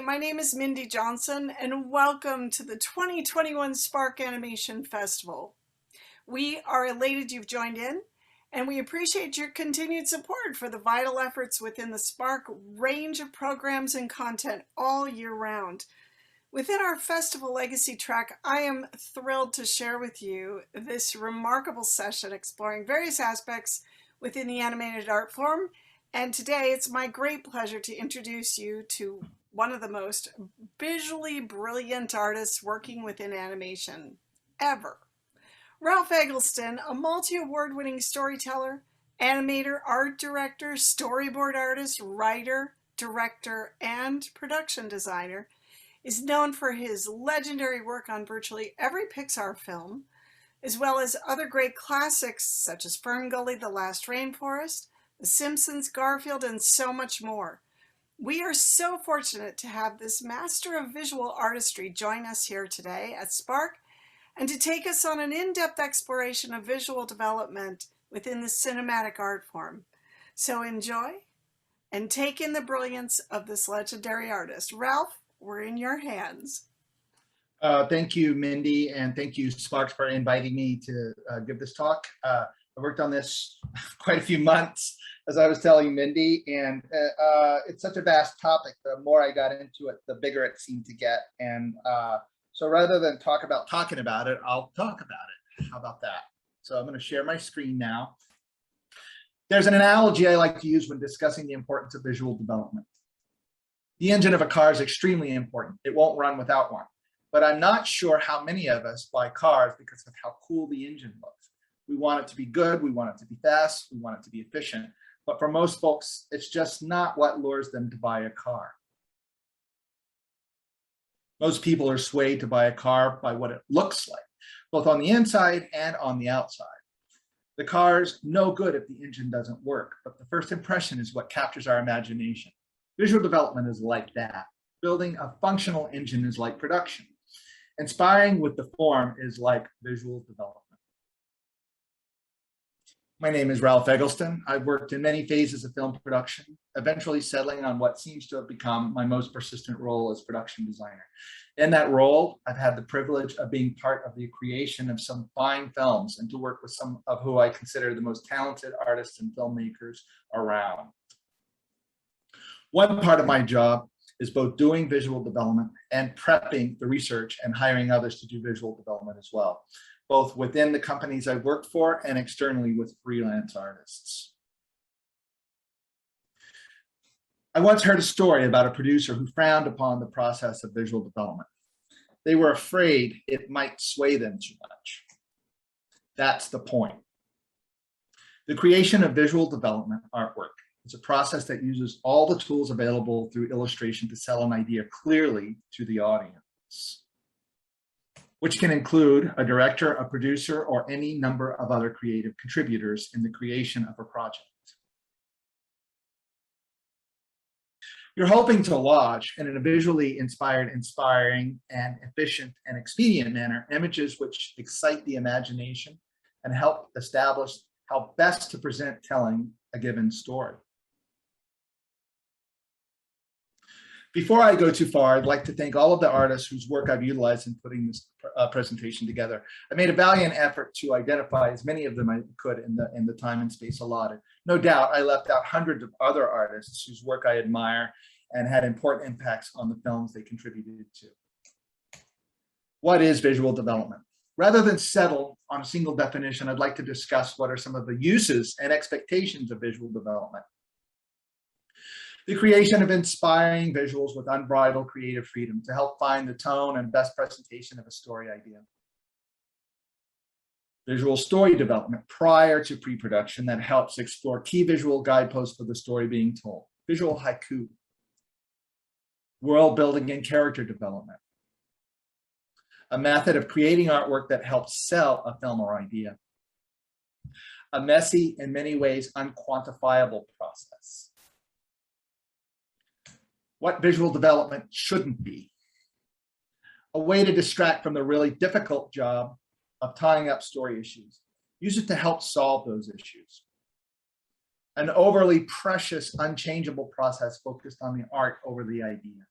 my name is Mindy Johnson, and welcome to the 2021 Spark Animation Festival. We are elated you've joined in, and we appreciate your continued support for the vital efforts within the Spark range of programs and content all year round. Within our festival legacy track, I am thrilled to share with you this remarkable session exploring various aspects within the animated art form. And today it's my great pleasure to introduce you to one of the most visually brilliant artists working within animation ever. Ralph Eggleston, a multi-award-winning storyteller, animator, art director, storyboard artist, writer, director, and production designer, is known for his legendary work on virtually every Pixar film, as well as other great classics such as Fern Gully, The Last Rainforest, The Simpsons, Garfield, and so much more. We are so fortunate to have this master of visual artistry join us here today at Spark and to take us on an in-depth exploration of visual development within the cinematic art form. So enjoy and take in the brilliance of this legendary artist. Ralph, we're in your hands. Thank you, Mindy, and thank you, Sparks, for inviting me to give this talk. I worked on this quite a few months, as I was telling Mindy, and it's such a vast topic. The more I got into it, the bigger it seemed to get. And so rather than talk about talking about it, I'll talk about it. How about that? So I'm going to share my screen now. There's an analogy I like to use when discussing the importance of visual development. The engine of a car is extremely important. It won't run without one. But I'm not sure how many of us buy cars because of how cool the engine looks. We want it to be good, we want it to be fast, we want it to be efficient. But for most folks, it's just not what lures them to buy a car. Most people are swayed to buy a car by what it looks like, both on the inside and on the outside. The car's no good if the engine doesn't work, but the first impression is what captures our imagination. Visual development is like that. Building a functional engine is like production. Inspiring with the form is like visual development. My name is Ralph Eggleston. I've worked in many phases of film production, eventually settling on what seems to have become my most persistent role as production designer. In that role, I've had the privilege of being part of the creation of some fine films and to work with some of who I consider the most talented artists and filmmakers around. One part of my job is both doing visual development and prepping the research and hiring others to do visual development as well, both within the companies I've worked for and externally with freelance artists. I once heard a story about a producer who frowned upon the process of visual development. They were afraid it might sway them too much. That's the point. The creation of visual development artwork is a process that uses all the tools available through illustration to sell an idea clearly to the audience, which can include a director, a producer, or any number of other creative contributors in the creation of a project. You're hoping to lodge in a visually inspired, inspiring, and efficient and expedient manner images which excite the imagination and help establish how best to present telling a given story. Before I go too far, I'd like to thank all of the artists whose work I've utilized in putting this presentation together. I made a valiant effort to identify as many of them I could in the time and space allotted. No doubt, I left out hundreds of other artists whose work I admire and had important impacts on the films they contributed to. What is visual development? Rather than settle on a single definition, I'd like to discuss what are some of the uses and expectations of visual development. The creation of inspiring visuals with unbridled creative freedom to help find the tone and best presentation of a story idea. Visual story development prior to pre-production that helps explore key visual guideposts for the story being told. Visual haiku. World building and character development. A method of creating artwork that helps sell a film or idea. A messy, in many ways, unquantifiable process. What visual development shouldn't be. A way to distract from the really difficult job of tying up story issues. Use it to help solve those issues. An overly precious, unchangeable process focused on the art over the idea.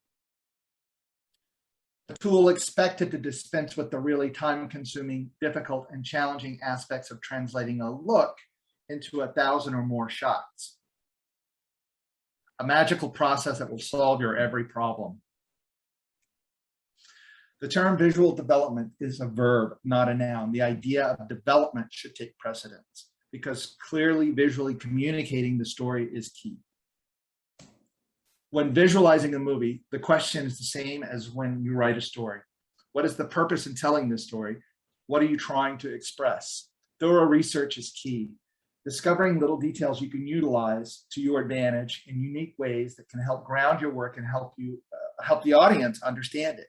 A tool expected to dispense with the really time-consuming, difficult, and challenging aspects of translating a look into 1,000 or more shots. A magical process that will solve your every problem. The term visual development is a verb, not a noun. The idea of development should take precedence because clearly visually communicating the story is key. When visualizing a movie, the question is the same as when you write a story. What is the purpose in telling this story? What are you trying to express? Thorough research is key. Discovering little details you can utilize to your advantage in unique ways that can help ground your work and help the audience understand it.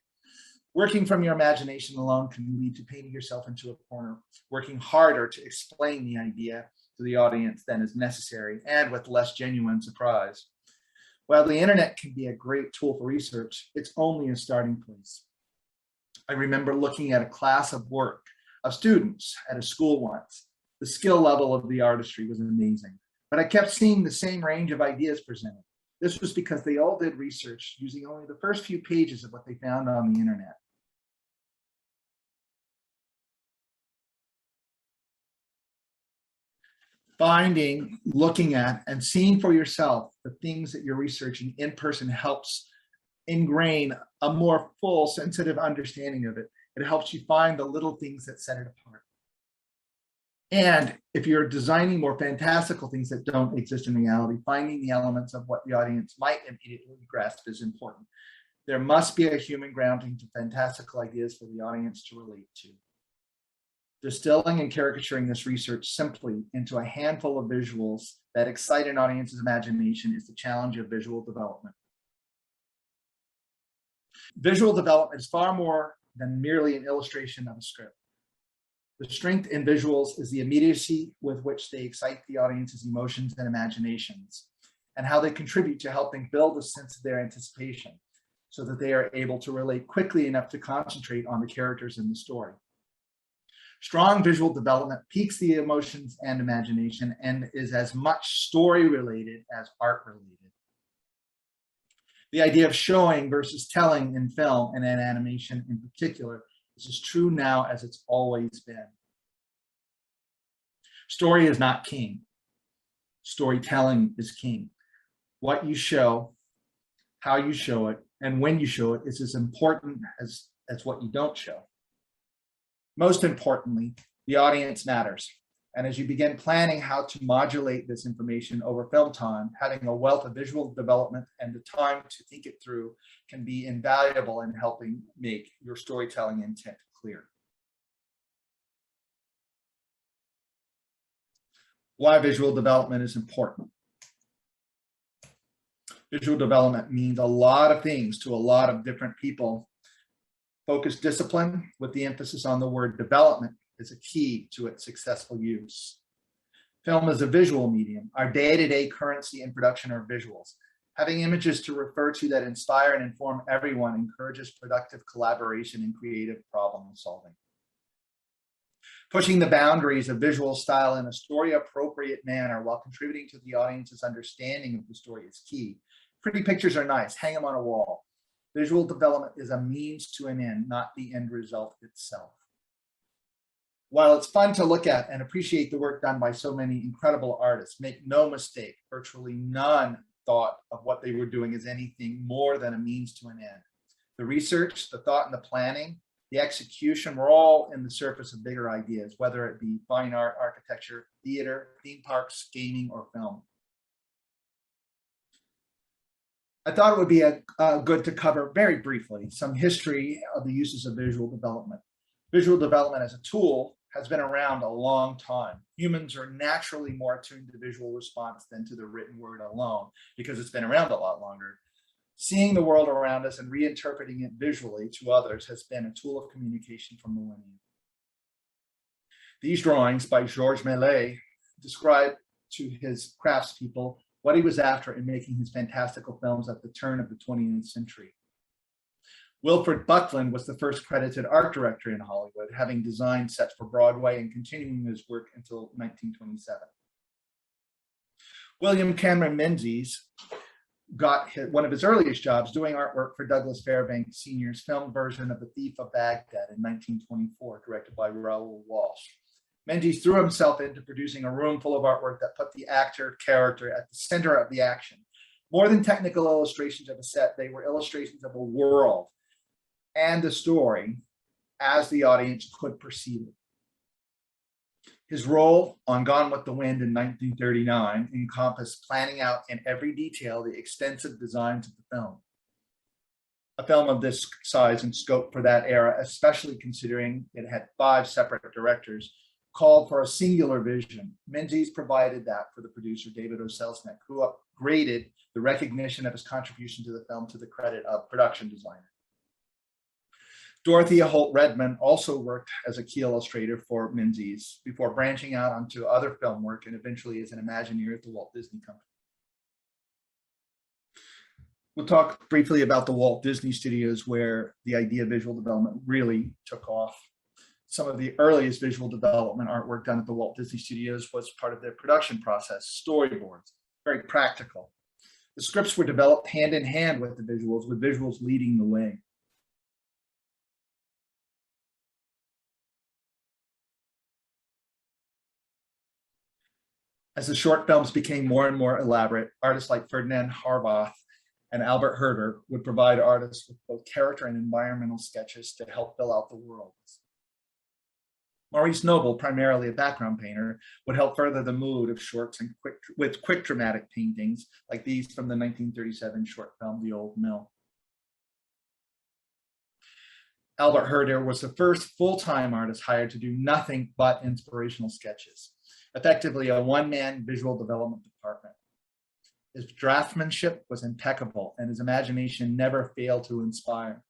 Working from your imagination alone can lead to painting yourself into a corner, working harder to explain the idea to the audience than is necessary and with less genuine surprise. While the internet can be a great tool for research, it's only a starting place. I remember looking at a class of work of students at a school once. The skill level of the artistry was amazing, but I kept seeing the same range of ideas presented. This was because they all did research using only the first few pages of what they found on the internet. Finding, looking at, and seeing for yourself the things that you're researching in person helps ingrain a more full, sensitive understanding of it. It helps you find the little things that set it apart. And if you're designing more fantastical things that don't exist in reality, finding the elements of what the audience might immediately grasp is important. There must be a human grounding to fantastical ideas for the audience to relate to. Distilling and caricaturing this research simply into a handful of visuals that excite an audience's imagination is the challenge of visual development. Visual development is far more than merely an illustration of a script. The strength in visuals is the immediacy with which they excite the audience's emotions and imaginations, and how they contribute to helping build a sense of their anticipation so that they are able to relate quickly enough to concentrate on the characters in the story. Strong visual development piques the emotions and imagination and is as much story related as art related. The idea of showing versus telling in film and in animation in particular is as true now as it's always been. Story is not king. Storytelling is king. What you show, how you show it, and when you show it is as important as what you don't show. Most importantly, the audience matters. And as you begin planning how to modulate this information over film time, having a wealth of visual development and the time to think it through can be invaluable in helping make your storytelling intent clear. Why visual development is important. Visual development means a lot of things to a lot of different people. Focused discipline with the emphasis on the word development is a key to its successful use. Film is a visual medium. Our day-to-day currency in production are visuals. Having images to refer to that inspire and inform everyone encourages productive collaboration and creative problem solving. Pushing the boundaries of visual style in a story-appropriate manner while contributing to the audience's understanding of the story is key. Pretty pictures are nice, hang them on a wall. Visual development is a means to an end, not the end result itself. While it's fun to look at and appreciate the work done by so many incredible artists, make no mistake, virtually none thought of what they were doing as anything more than a means to an end. The research, the thought and the planning, the execution were all in the surface of bigger ideas, whether it be fine art, architecture, theater, theme parks, gaming, or film. I thought it would be good to cover very briefly some history of the uses of visual development. Visual development as a tool has been around a long time. Humans are naturally more attuned to visual response than to the written word alone because it's been around a lot longer. Seeing the world around us and reinterpreting it visually to others has been a tool of communication for millennia. These drawings by Georges Méliès describe to his craftspeople what he was after in making his fantastical films at the turn of the 20th century. Wilfred Buckland was the first credited art director in Hollywood, having designed sets for Broadway and continuing his work until 1927. William Cameron Menzies got one of his earliest jobs doing artwork for Douglas Fairbanks Sr.'s film version of The Thief of Baghdad in 1924, directed by Raoul Walsh. Menzies threw himself into producing a room full of artwork that put the actor character at the center of the action. More than technical illustrations of a set, they were illustrations of a world and a story as the audience could perceive it. His role on Gone with the Wind in 1939 encompassed planning out in every detail the extensive designs of the film. A film of this size and scope for that era, especially considering it had 5 separate directors, called for a singular vision. Menzies provided that for the producer, David O. Selznick, who upgraded the recognition of his contribution to the film to the credit of production designer. Dorothea Holt Redmond also worked as a key illustrator for Menzies before branching out onto other film work and eventually as an Imagineer at the Walt Disney Company. We'll talk briefly about the Walt Disney Studios, where the idea of visual development really took off. Some of the earliest visual development artwork done at the Walt Disney Studios was part of their production process, storyboards, very practical. The scripts were developed hand in hand with the visuals, with visuals leading the way. As the short films became more and more elaborate, artists like Ferdinand Harvath and Albert Herder would provide artists with both character and environmental sketches to help fill out the worlds. Maurice Noble, primarily a background painter, would help further the mood of shorts and quick dramatic paintings like these from the 1937 short film, The Old Mill. Albert Herder was the first full-time artist hired to do nothing but inspirational sketches, effectively a one-man visual development department. His draftsmanship was impeccable and his imagination never failed to inspire.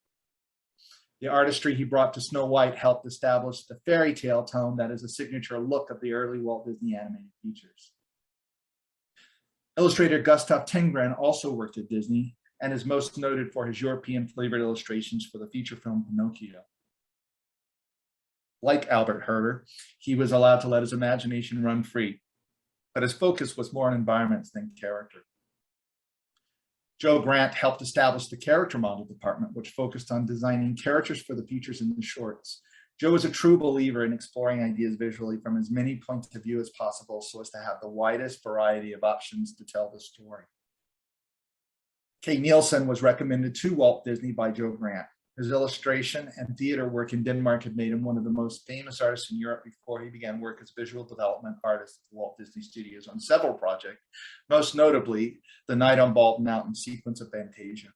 The artistry he brought to Snow White helped establish the fairy tale tone that is a signature look of the early Walt Disney animated features. Illustrator Gustav Tenggren also worked at Disney and is most noted for his European flavored illustrations for the feature film Pinocchio. Like Albert Herder, he was allowed to let his imagination run free, but his focus was more on environments than character. Joe Grant helped establish the character model department, which focused on designing characters for the features in the shorts. Joe is a true believer in exploring ideas visually from as many points of view as possible so as to have the widest variety of options to tell the story. Kay Nielsen was recommended to Walt Disney by Joe Grant. His illustration and theater work in Denmark had made him one of the most famous artists in Europe before he began work as visual development artist at the Walt Disney Studios on several projects, most notably the Night on Bald Mountain sequence of Fantasia.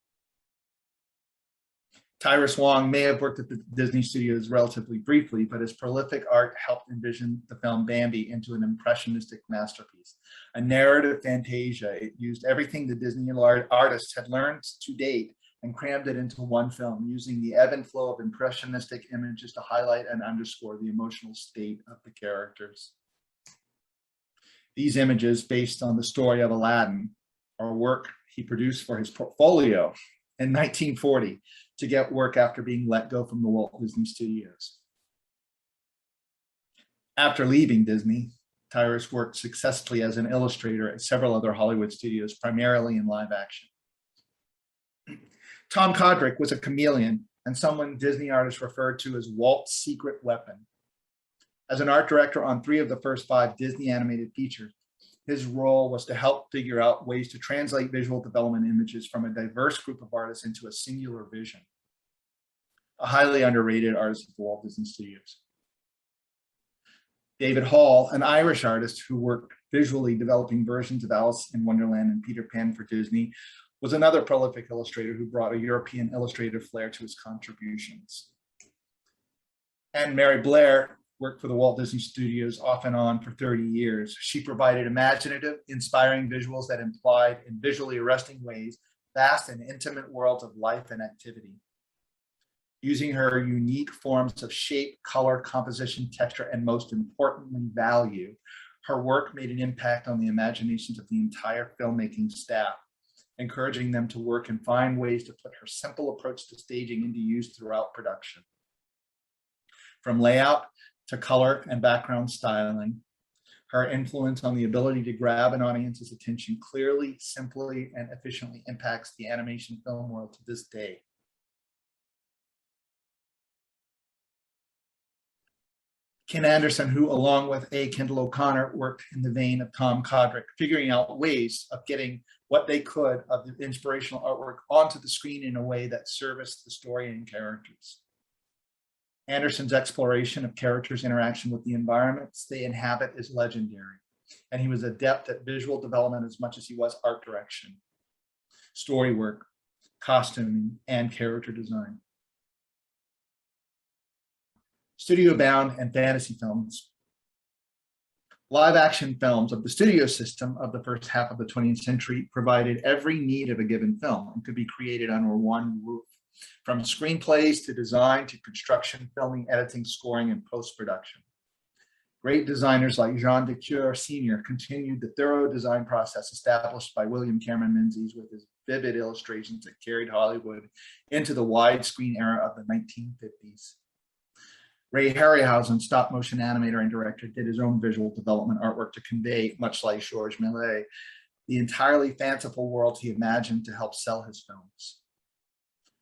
Tyrus Wong may have worked at the Disney Studios relatively briefly, but his prolific art helped envision the film Bambi into an impressionistic masterpiece. A narrative fantasia, it used everything the Disney artists had learned to date and crammed it into one film, using the ebb and flow of impressionistic images to highlight and underscore the emotional state of the characters. These images, based on the story of Aladdin, are work he produced for his portfolio in 1940 to get work after being let go from the Walt Disney Studios. After leaving Disney, Tyrus worked successfully as an illustrator at several other Hollywood studios, primarily in live action. Tom Kodrick was a chameleon and someone Disney artists referred to as Walt's secret weapon. As an art director on 3 of the first 5 Disney animated features, his role was to help figure out ways to translate visual development images from a diverse group of artists into a singular vision. A highly underrated artist at the Walt Disney Studios. David Hall, an Irish artist who worked visually developing versions of Alice in Wonderland and Peter Pan for Disney, was another prolific illustrator who brought a European illustrative flair to his contributions. And Mary Blair worked for the Walt Disney Studios off and on for 30 years. She provided imaginative, inspiring visuals that implied in visually arresting ways vast and intimate worlds of life and activity. Using her unique forms of shape, color, composition, texture, and most importantly, value, her work made an impact on the imaginations of the entire filmmaking staff, encouraging them to work and find ways to put her simple approach to staging into use throughout production. From layout to color and background styling, Her influence on the ability to grab an audience's attention clearly, simply, and efficiently impacts the animation film world to this day. Ken Anderson, who along with A. Kendall O'Connor worked in the vein of Tom Kodrick, figuring out ways of getting what they could of the inspirational artwork onto the screen in a way that serviced the story and characters. Anderson's exploration of characters' interaction with the environments they inhabit is legendary, and he was adept at visual development as much as he was art direction, story work, costuming, and character design. Studio-bound and fantasy films. Live action films of the studio system of the first half of the 20th century provided every need of a given film and could be created under one roof, from screenplays to design to construction, filming, editing, scoring, and post-production. Great designers like Jean Decoeur Sr. continued the thorough design process established by William Cameron Menzies with his vivid illustrations that carried Hollywood into the widescreen era of the 1950s. Ray Harryhausen, stop-motion animator and director, did his own visual development artwork to convey, much like Georges Méliès, the entirely fanciful world he imagined to help sell his films.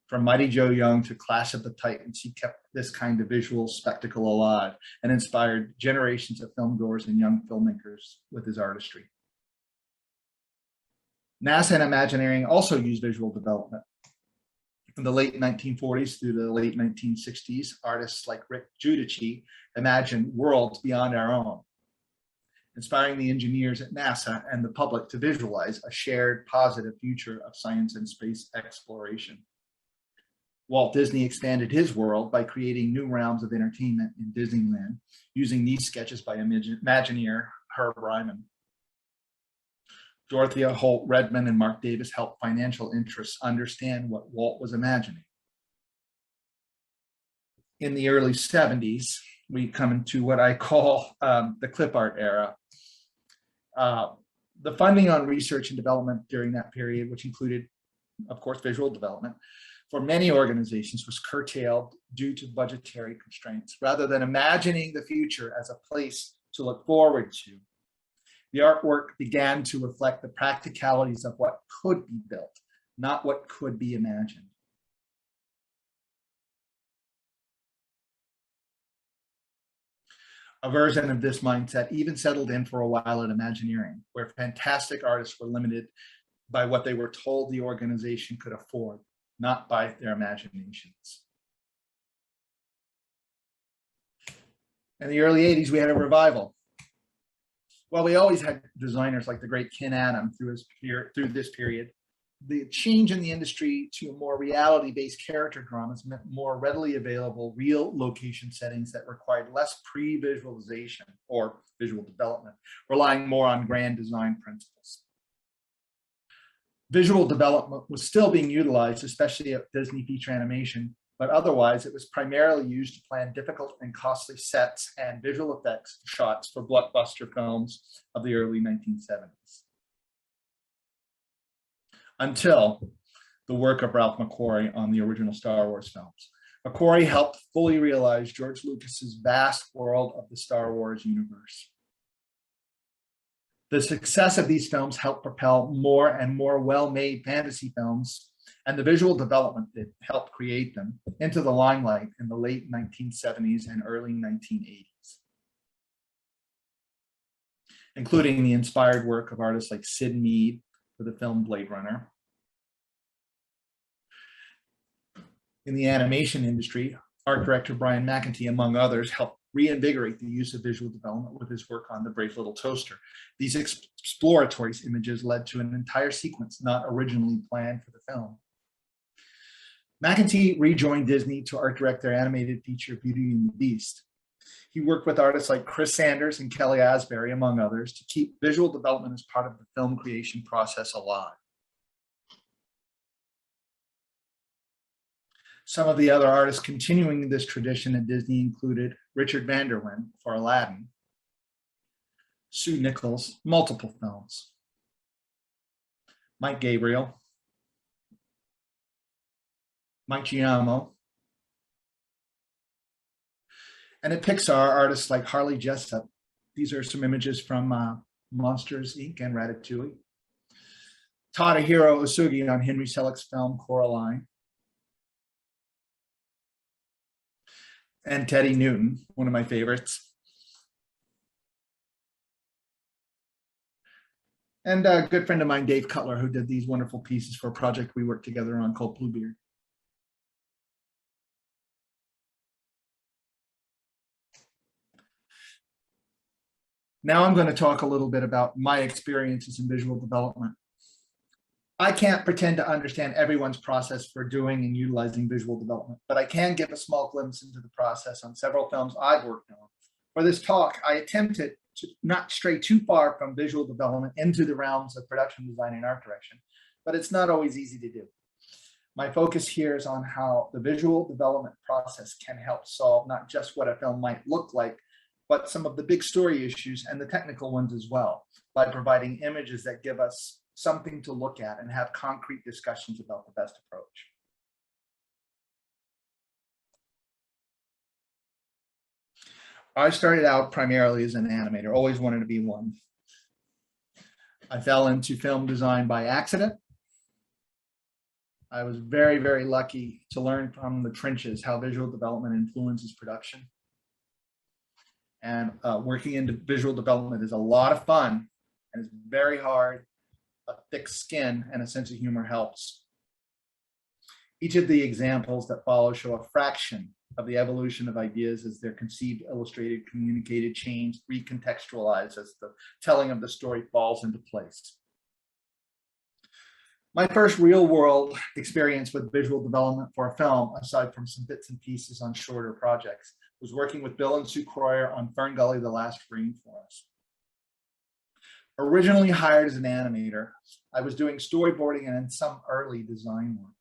From Mighty Joe Young to Clash of the Titans, he kept this kind of visual spectacle alive and inspired generations of filmgoers and young filmmakers with his artistry. NASA and Imagineering also used visual development. From the late 1940s through the late 1960s, artists like Rick Giudici imagined worlds beyond our own, inspiring the engineers at NASA and the public to visualize a shared positive future of science and space exploration. Walt Disney expanded his world by creating new realms of entertainment in Disneyland, using these sketches by Imagineer Herb Ryman. Dorothea Holt Redman and Mark Davis helped financial interests understand what Walt was imagining. In the early 70s, we come into what I call the clip art era. The funding on research and development during that period, which included, of course, visual development, for many organizations was curtailed due to budgetary constraints. Rather than imagining the future as a place to look forward to, the artwork began to reflect the practicalities of what could be built, not what could be imagined. A version of this mindset even settled in for a while at Imagineering, where fantastic artists were limited by what they were told the organization could afford, not by their imaginations. In the early 80s, we had a revival. Well, we always had designers like the great Ken Adam through this period. The change in the industry to more reality-based character dramas meant more readily available real location settings that required less pre-visualization or visual development, relying more on grand design principles. Visual development was still being utilized, especially at Disney Feature Animation, but otherwise it was primarily used to plan difficult and costly sets and visual effects shots for blockbuster films of the early 1970s. Until the work of Ralph McQuarrie on the original Star Wars films. McQuarrie helped fully realize George Lucas's vast world of the Star Wars universe. The success of these films helped propel more and more well-made fantasy films, and the visual development that helped create them into the limelight in the late 1970s and early 1980s, including the inspired work of artists like Sid Mead for the film Blade Runner. In the animation industry, art director Brian McEntee, among others, helped reinvigorate the use of visual development with his work on The Brave Little Toaster. These exploratory images led to an entire sequence not originally planned for the film. McEntee rejoined Disney to art direct their animated feature Beauty and the Beast. He worked with artists like Chris Sanders and Kelly Asbury, among others, to keep visual development as part of the film creation process alive. Some of the other artists continuing this tradition at Disney included Richard Van der Wen for Aladdin, Sue Nichols, multiple films, Mike Gabriel, Mike Giamo, and at Pixar, artists like Harley Jessup These are some images from Monsters, Inc. and Ratatouille. Tadahiro Osugi on Henry Selick's film Coraline. And Teddy Newton, one of my favorites. And a good friend of mine, Dave Cutler, who did these wonderful pieces for a project we worked together on called Bluebeard. Now I'm going to talk a little bit about my experiences in visual development. I can't pretend to understand everyone's process for doing and utilizing visual development, but I can give a small glimpse into the process on several films I've worked on. For this talk, I attempted to not stray too far from visual development into the realms of production design and art direction, but it's not always easy to do. My focus here is on how the visual development process can help solve not just what a film might look like, but some of the big story issues and the technical ones as well, by providing images that give us something to look at and have concrete discussions about the best approach. I started out primarily as an animator, always wanted to be one. I fell into film design by accident. I was very, very lucky to learn from the trenches how visual development influences production. And working into visual development is a lot of fun and it's very hard. A thick skin and a sense of humor helps. Each of the examples that follow show a fraction of the evolution of ideas as they're conceived, illustrated, communicated, changed, recontextualized as the telling of the story falls into place. My first real world experience with visual development for a film, aside from some bits and pieces on shorter projects, was working with Bill and Sue Croyer on Fern Gully, The Last Rainforest. Originally hired as an animator, I was doing storyboarding and some early design work.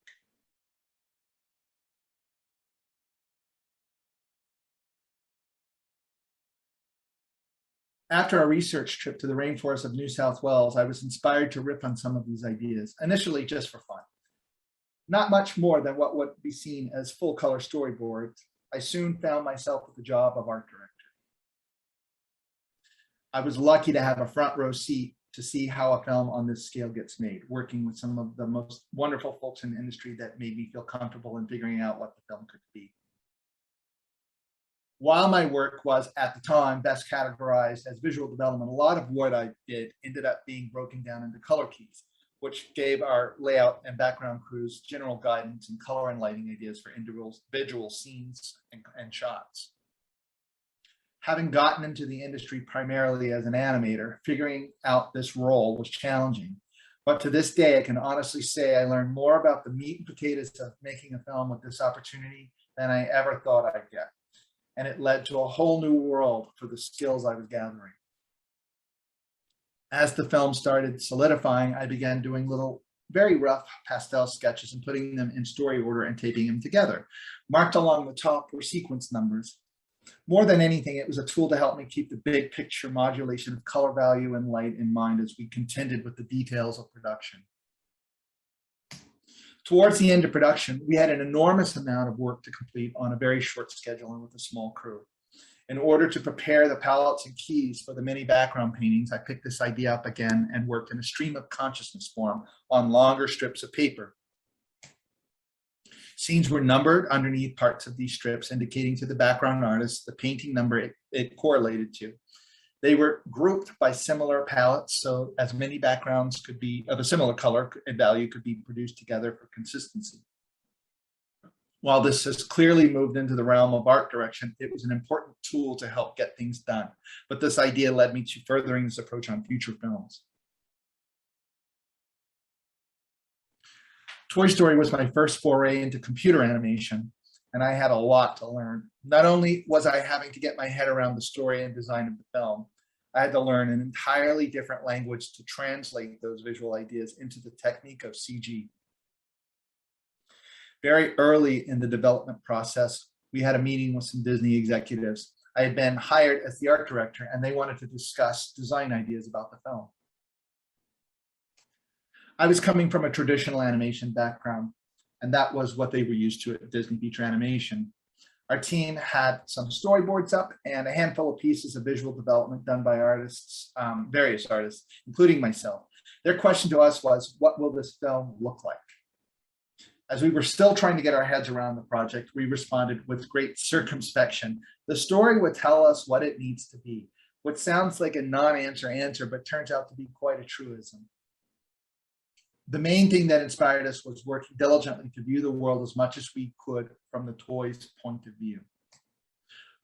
After a research trip to the rainforest of New South Wales, I was inspired to riff on some of these ideas, initially just for fun. Not much more than what would be seen as full color storyboards, I soon found myself with the job of art director. I was lucky to have a front row seat to see how a film on this scale gets made, working with some of the most wonderful folks in the industry that made me feel comfortable in figuring out what the film could be. While my work was at the time best categorized as visual development, a lot of what I did ended up being broken down into color keys, which gave our layout and background crews general guidance and color and lighting ideas for individual scenes and shots. Having gotten into the industry primarily as an animator, figuring out this role was challenging. But to this day, I can honestly say I learned more about the meat and potatoes of making a film with this opportunity than I ever thought I'd get. And it led to a whole new world for the skills I was gathering. As the film started solidifying, I began doing little, very rough pastel sketches and putting them in story order and taping them together. Marked along the top were sequence numbers. More than anything, it was a tool to help me keep the big picture modulation of color value and light in mind as we contended with the details of production. Towards the end of production, we had an enormous amount of work to complete on a very short schedule and with a small crew. In order to prepare the palettes and keys for the many background paintings, I picked this idea up again and worked in a stream of consciousness form on longer strips of paper. Scenes were numbered underneath parts of these strips, indicating to the background artist the painting number it correlated to. They were grouped by similar palettes, so as many backgrounds could be of a similar color and value could be produced together for consistency. While this has clearly moved into the realm of art direction, it was an important tool to help get things done. But this idea led me to furthering this approach on future films. Toy Story was my first foray into computer animation, and I had a lot to learn. Not only was I having to get my head around the story and design of the film, I had to learn an entirely different language to translate those visual ideas into the technique of CG. Very early in the development process, we had a meeting with some Disney executives. I had been hired as the art director, and they wanted to discuss design ideas about the film. I was coming from a traditional animation background, and that was what they were used to at Disney Feature Animation. Our team had some storyboards up and a handful of pieces of visual development done by artists, various artists, including myself. Their question to us was, what will this film look like? As we were still trying to get our heads around the project, we responded with great circumspection. The story would tell us what it needs to be, what sounds like a non-answer answer, but turns out to be quite a truism. The main thing that inspired us was working diligently to view the world as much as we could from the toy's point of view.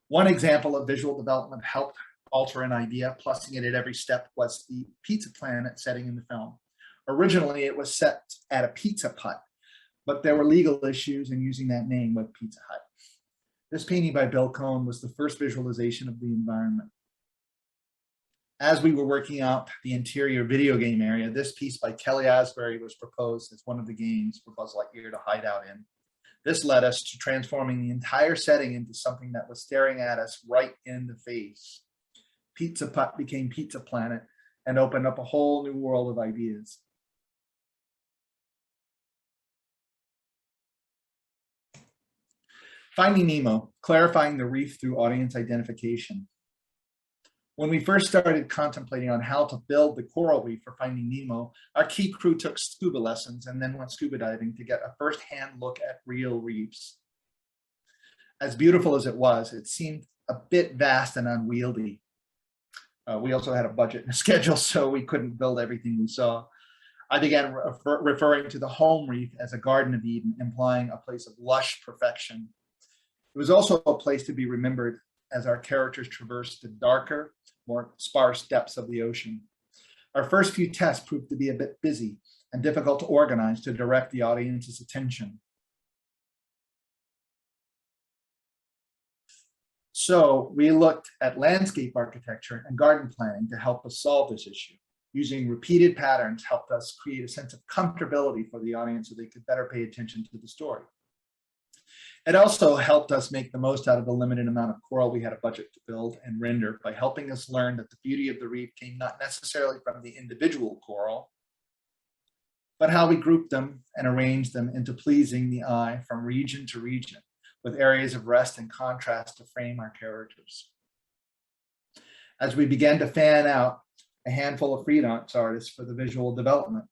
One example of visual development helped alter an idea, plussing it at every step, was the Pizza Planet setting in the film. Originally, it was set at a pizza hut, but there were legal issues in using that name with Pizza Hut. This painting by Bill Cohn was the first visualization of the environment. As we were working out the interior video game area, this piece by Kelly Asbury was proposed as one of the games for Buzz Lightyear to hide out in. This led us to transforming the entire setting into something that was staring at us right in the face. Pizza Hut became Pizza Planet and opened up a whole new world of ideas. Finding Nemo, clarifying the reef through audience identification. When we first started contemplating on how to build the coral reef for Finding Nemo, our key crew took scuba lessons and then went scuba diving to get a first-hand look at real reefs. As beautiful as it seemed a bit vast and unwieldy. We also had a budget and a schedule, so we couldn't build everything we saw. I began referring to the home reef as a Garden of Eden, implying a place of lush perfection. It was also a place to be remembered as our characters traversed the darker, more sparse depths of the ocean. Our first few tests proved to be a bit busy and difficult to organize to direct the audience's attention. So we looked at landscape architecture and garden planning to help us solve this issue. Using repeated patterns helped us create a sense of comfortability for the audience so they could better pay attention to the story. It also helped us make the most out of the limited amount of coral we had a budget to build and render by helping us learn that the beauty of the reef came not necessarily from the individual coral, but how we grouped them and arranged them into pleasing the eye from region to region, with areas of rest and contrast to frame our characters. As we began to fan out a handful of freelance artists for the visual development,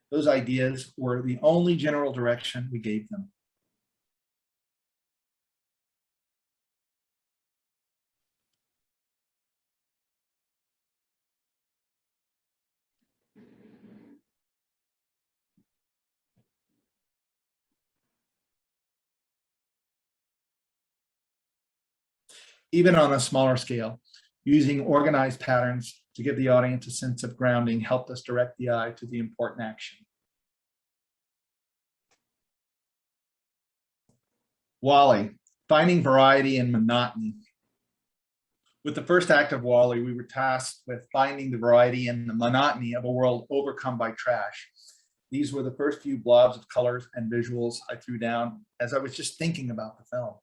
those ideas were the only general direction we gave them. Even on a smaller scale, using organized patterns to give the audience a sense of grounding helped us direct the eye to the important action. WALL-E, finding variety in monotony. With the first act of WALL-E, we were tasked with finding the variety and the monotony of a world overcome by trash. These were the first few blobs of colors and visuals I threw down as I was just thinking about the film.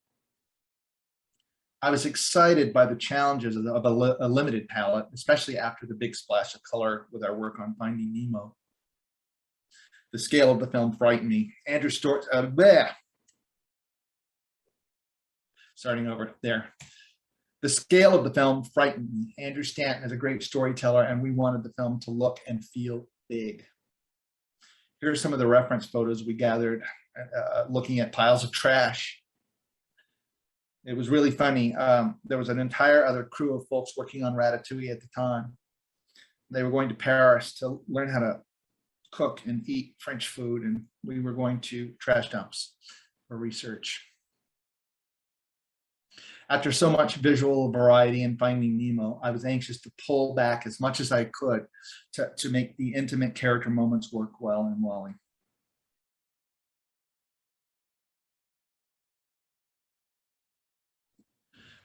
I was excited by the challenges of a limited palette, especially after the big splash of color with our work on Finding Nemo. The scale of the film frightened me. Andrew Stort's, starting over there. The scale of the film frightened me. Andrew Stanton is a great storyteller, and we wanted the film to look and feel big. Here are some of the reference photos we gathered looking at piles of trash. It was really funny. There was an entire other crew of folks working on Ratatouille at the time. They were going to Paris to learn how to cook and eat French food, and we were going to trash dumps for research. After so much visual variety in Finding Nemo, I was anxious to pull back as much as I could to make the intimate character moments work well in WALL-E.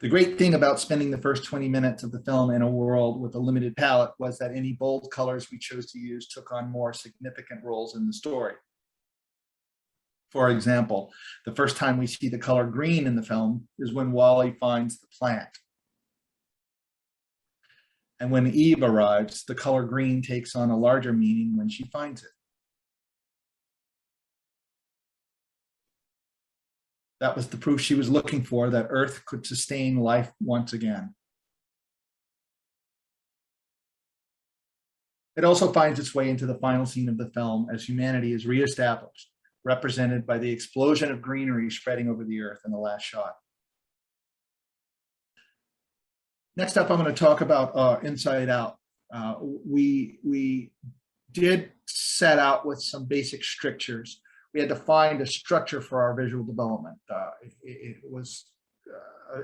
The great thing about spending the first 20 minutes of the film in a world with a limited palette was that any bold colors we chose to use took on more significant roles in the story. For example, the first time we see the color green in the film is when WALL-E finds the plant. And when Eve arrives, the color green takes on a larger meaning when she finds it. That was the proof she was looking for, that Earth could sustain life once again. It also finds its way into the final scene of the film as humanity is reestablished, represented by the explosion of greenery spreading over the Earth in the last shot. Next up, I'm going to talk about Inside Out. We did set out with some basic strictures. We had to find a structure for our visual development. It was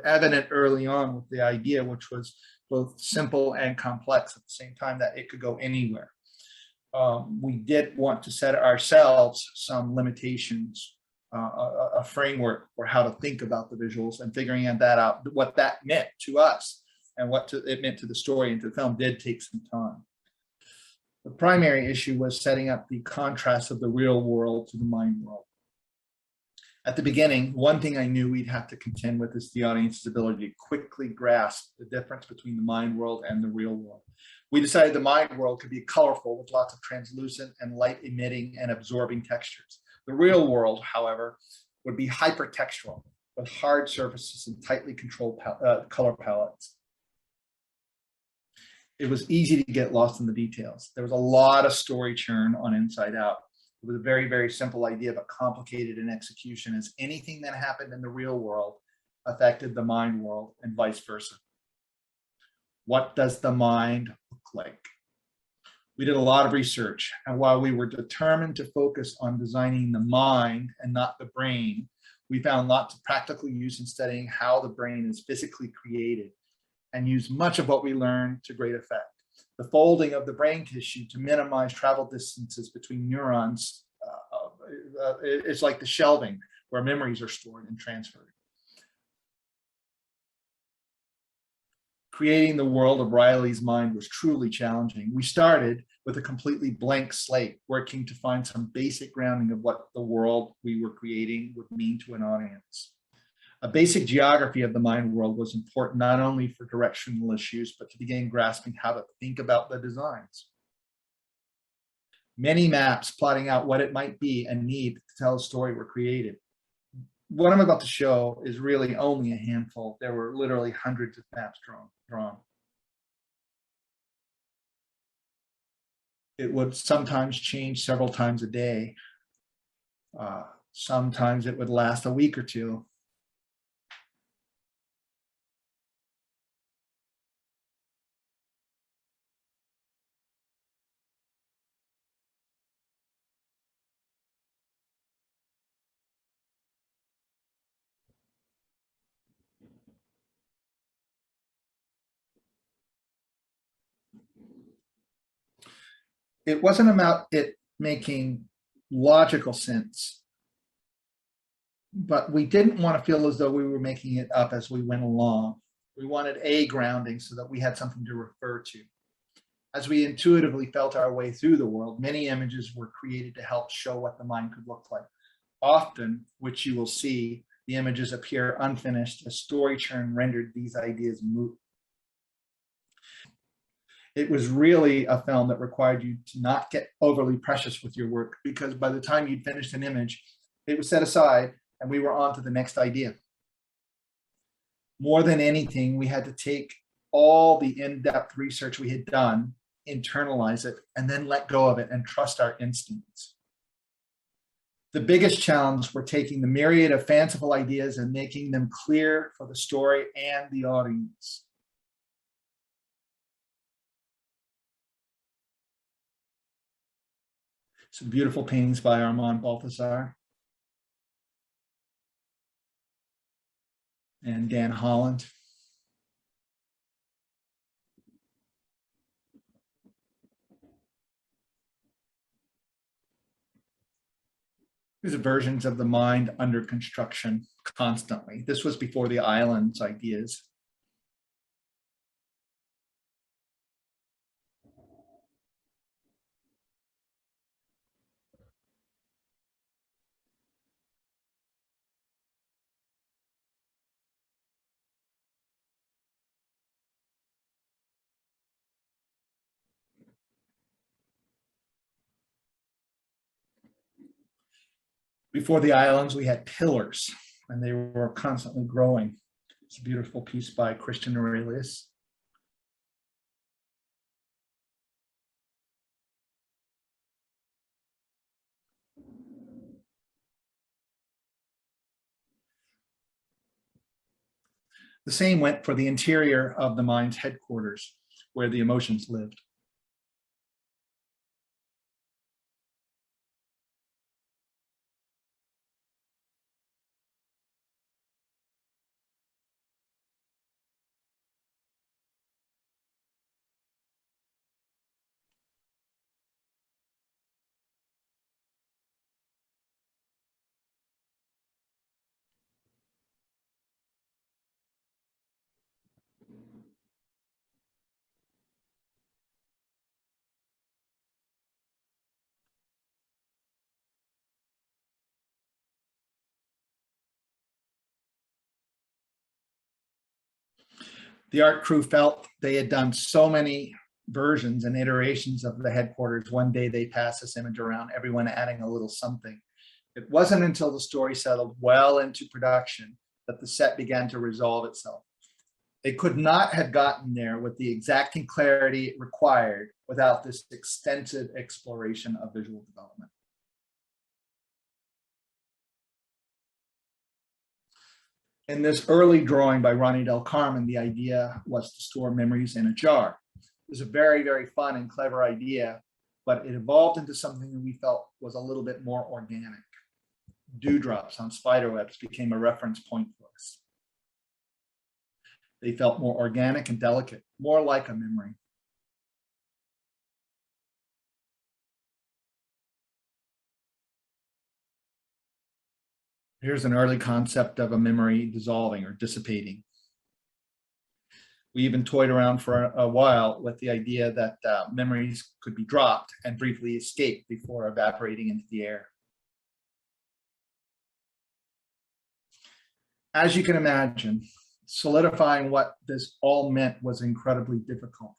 evident early on with the idea, which was both simple and complex at the same time, that it could go anywhere. We did want to set ourselves some limitations, a framework for how to think about the visuals, and figuring that out, what that meant to us and what it meant to the story and to the film did take some time. The primary issue was setting up the contrast of the real world to the mind world. At the beginning, one thing I knew we'd have to contend with is the audience's ability to quickly grasp the difference between the mind world and the real world. We decided the mind world could be colorful with lots of translucent and light emitting and absorbing textures. The real world, however, would be hypertextural with hard surfaces and tightly controlled color palettes. It was easy to get lost in the details. There was a lot of story churn on Inside Out. It was a very, very simple idea, but complicated in execution, as anything that happened in the real world affected the mind world and vice versa. What does the mind look like? We did a lot of research, and while we were determined to focus on designing the mind and not the brain, we found lots of practical use in studying how the brain is physically created, and used much of what we learned to great effect. The folding of the brain tissue to minimize travel distances between neurons is like the shelving where memories are stored and transferred. Creating the world of Riley's mind was truly challenging. We started with a completely blank slate, working to find some basic grounding of what the world we were creating would mean to an audience. A basic geography of the mind world was important not only for directional issues, but to begin grasping how to think about the designs. Many maps plotting out what it might be and need to tell a story were created. What I'm about to show is really only a handful. There were literally hundreds of maps drawn. It would sometimes change several times a day. Sometimes it would last a week or two. It wasn't about it making logical sense, but we didn't want to feel as though we were making it up as we went along. We wanted a grounding so that we had something to refer to. As we intuitively felt our way through the world, many images were created to help show what the mind could look like. Often, which you will see, the images appear unfinished as story churn rendered these ideas moot. It was really a film that required you to not get overly precious with your work, because by the time you'd finished an image, it was set aside and we were on to the next idea. More than anything, we had to take all the in-depth research we had done, internalize it, and then let go of it and trust our instincts. The biggest challenge were taking the myriad of fanciful ideas and making them clear for the story and the audience. Some beautiful paintings by Armand Balthazar and Dan Holland. These are versions of the mind under construction constantly. This was before the islands ideas. Before the islands, we had pillars. and they were constantly growing. It's a beautiful piece by Christian Aurelius. The same went for the interior of the mind's headquarters, where the emotions lived. The art crew felt they had done so many versions and iterations of the headquarters. One day they passed this image around, everyone adding a little something. It wasn't until the story settled well into production that the set began to resolve itself. They could not have gotten there with the exacting clarity required without this extensive exploration of visual development. In this early drawing by Ronnie Del Carmen, the idea was to store memories in a jar. It was a very, very fun and clever idea, but it evolved into something that we felt was a little bit more organic. Dewdrops on spiderwebs became a reference point for us. They felt more organic and delicate, more like a memory. Here's an early concept of a memory dissolving or dissipating. We even toyed around for a while with the idea that memories could be dropped and briefly escape before evaporating into the air. As you can imagine, solidifying what this all meant was incredibly difficult.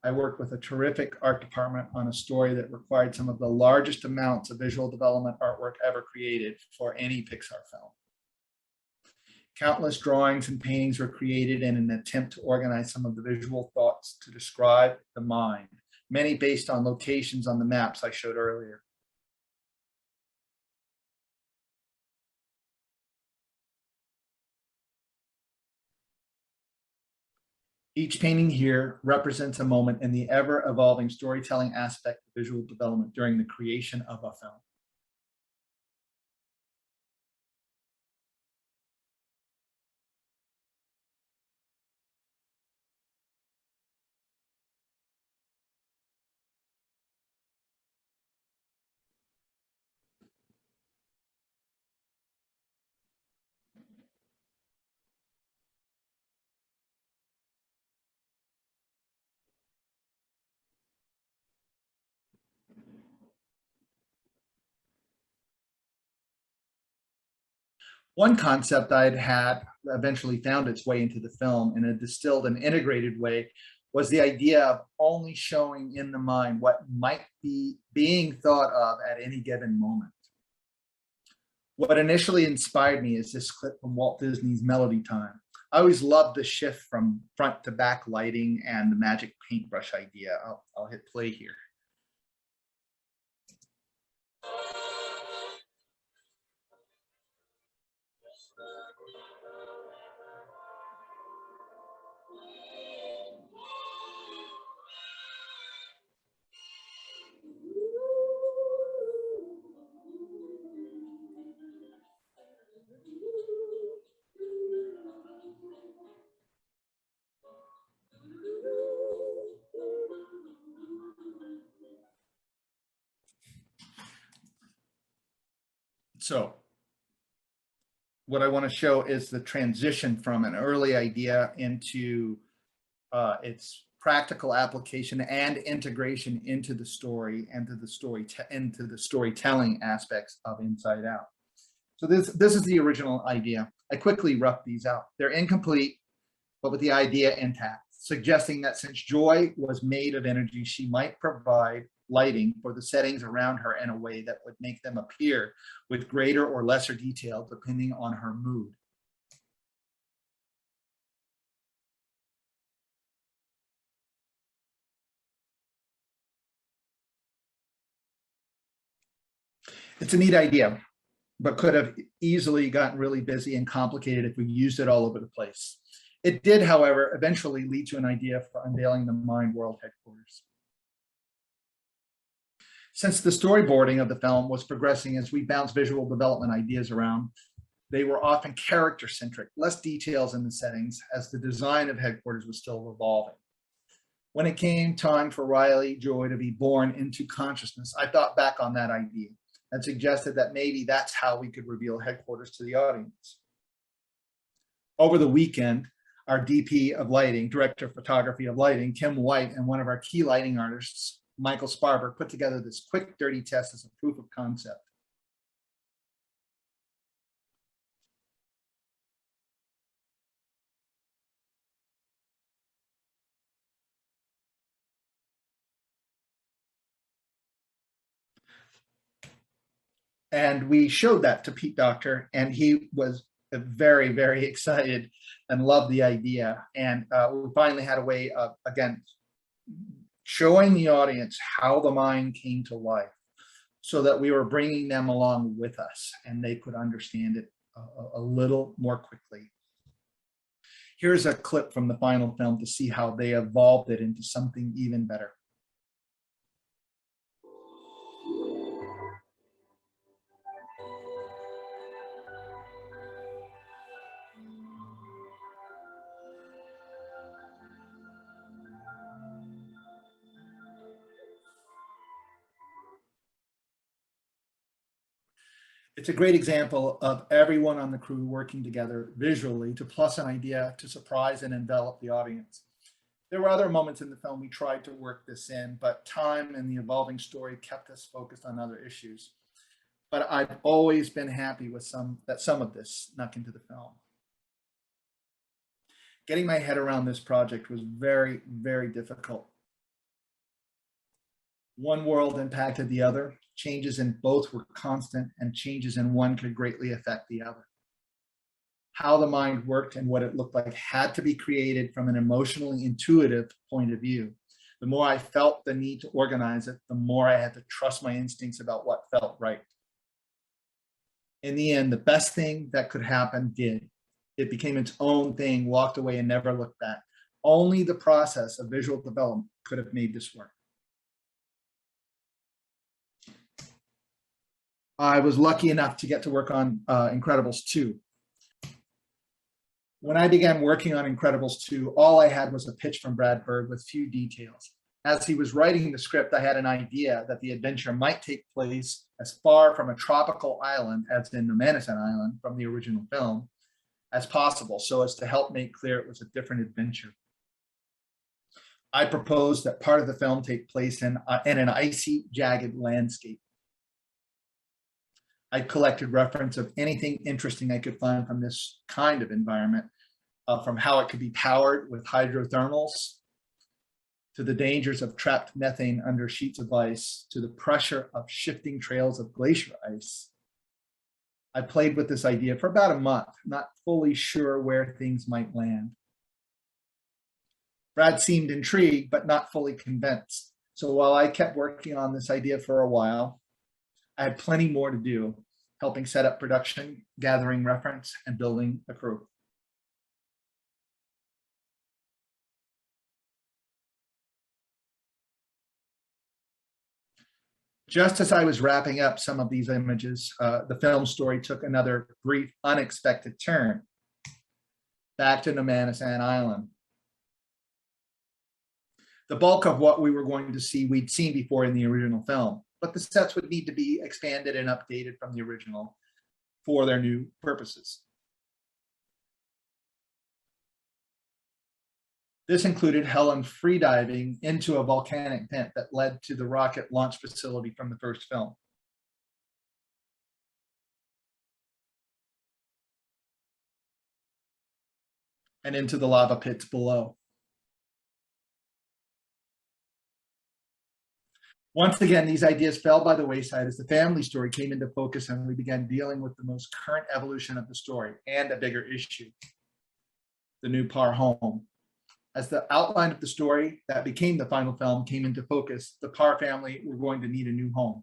I worked with a terrific art department on a story that required some of the largest amounts of visual development artwork ever created for any Pixar film. Countless drawings and paintings were created in an attempt to organize some of the visual thoughts to describe the mind, many based on locations on the maps I showed earlier. Each painting here represents a moment in the ever-evolving storytelling aspect of visual development during the creation of a film. One concept I'd had eventually found its way into the film in a distilled and integrated way was the idea of only showing in the mind what might be being thought of at any given moment. What initially inspired me is this clip from Walt Disney's Melody Time. I always loved the shift from front to back lighting and the magic paintbrush idea. I'll hit play here. So what I want to show is the transition from an early idea into its practical application and integration into the story and into the storytelling aspects of Inside Out. So this is the original idea. I quickly roughed these out. They're incomplete, but with the idea intact, suggesting that since joy was made of energy, she might provide lighting for the settings around her in a way that would make them appear with greater or lesser detail depending on her mood. It's a neat idea, but could have easily gotten really busy and complicated if we used it all over the place. It did, however, eventually lead to an idea for unveiling the Mind World headquarters. Since the storyboarding of the film was progressing as we bounced visual development ideas around, they were often character-centric, less details in the settings, as the design of headquarters was still evolving. When it came time for Riley Joy to be born into consciousness, I thought back on that idea and suggested that maybe that's how we could reveal headquarters to the audience. Over the weekend, our DP of lighting, director of photography of lighting, Kim White, and one of our key lighting artists, Michael Sparber, put together this quick, dirty test as a proof of concept. And we showed that to Pete Docter, and he was very, very excited and loved the idea. And we finally had a way of, again, showing the audience how the mind came to life so that we were bringing them along with us and they could understand it a little more quickly. Here's a clip from the final film to see how they evolved it into something even better. It's a great example of everyone on the crew working together visually to plus an idea to surprise and envelop the audience. There were other moments in the film we tried to work this in, but time and the evolving story kept us focused on other issues. But I've always been happy with some of this snuck into the film. Getting my head around this project was very, very difficult. One world impacted the other. Changes in both were constant, and changes in one could greatly affect the other. How the mind worked and what it looked like had to be created from an emotionally intuitive point of view. The more I felt the need to organize it, the more I had to trust my instincts about what felt right. In the end, the best thing that could happen did. It became its own thing, walked away, and never looked back. Only the process of visual development could have made this work. I was lucky enough to get to work on Incredibles 2. When I began working on Incredibles 2, all I had was a pitch from Brad Bird with few details. As he was writing the script, I had an idea that the adventure might take place as far from a tropical island, as in Nomanisan Island from the original film, as possible, so as to help make clear it was a different adventure. I proposed that part of the film take place in an icy, jagged landscape. I collected reference of anything interesting I could find from this kind of environment, from how it could be powered with hydrothermals, to the dangers of trapped methane under sheets of ice, to the pressure of shifting trails of glacier ice. I played with this idea for about a month, not fully sure where things might land. Brad seemed intrigued, but not fully convinced. So while I kept working on this idea for a while, I had plenty more to do, helping set up production, gathering reference, and building a crew. Just as I was wrapping up some of these images, the film story took another brief, unexpected turn, back to Nomanisan Island. The bulk of what we were going to see, we'd seen before in the original film, but the sets would need to be expanded and updated from the original for their new purposes. This included Helen freediving into a volcanic vent that led to the rocket launch facility from the first film. And into the lava pits below. Once again, these ideas fell by the wayside as the family story came into focus and we began dealing with the most current evolution of the story and a bigger issue, the new Parr home. As the outline of the story that became the final film came into focus, the Parr family were going to need a new home.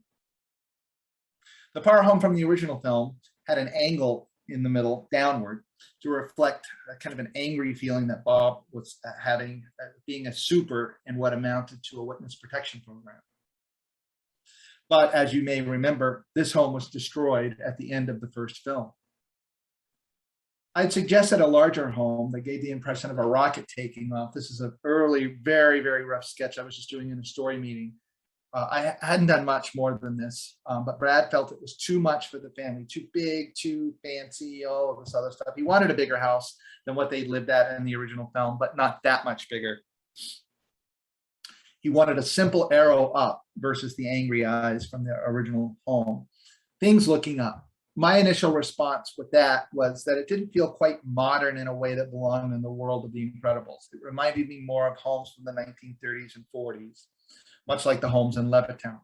The Parr home from the original film had an angle in the middle downward to reflect a kind of an angry feeling that Bob was having, being a super in what amounted to a witness protection program. But as you may remember, this home was destroyed at the end of the first film. I'd suggested a larger home that gave the impression of a rocket taking off. This is an early, very, very rough sketch I was just doing in a story meeting. I hadn't done much more than this, but Brad felt it was too much for the family, too big, too fancy, all of this other stuff. He wanted a bigger house than what they lived at in the original film, but not that much bigger. He wanted a simple arrow up versus the angry eyes from the original home. Things looking up. My initial response with that was that it didn't feel quite modern in a way that belonged in the world of The Incredibles. It reminded me more of homes from the 1930s and 40s, much like the homes in Levittown.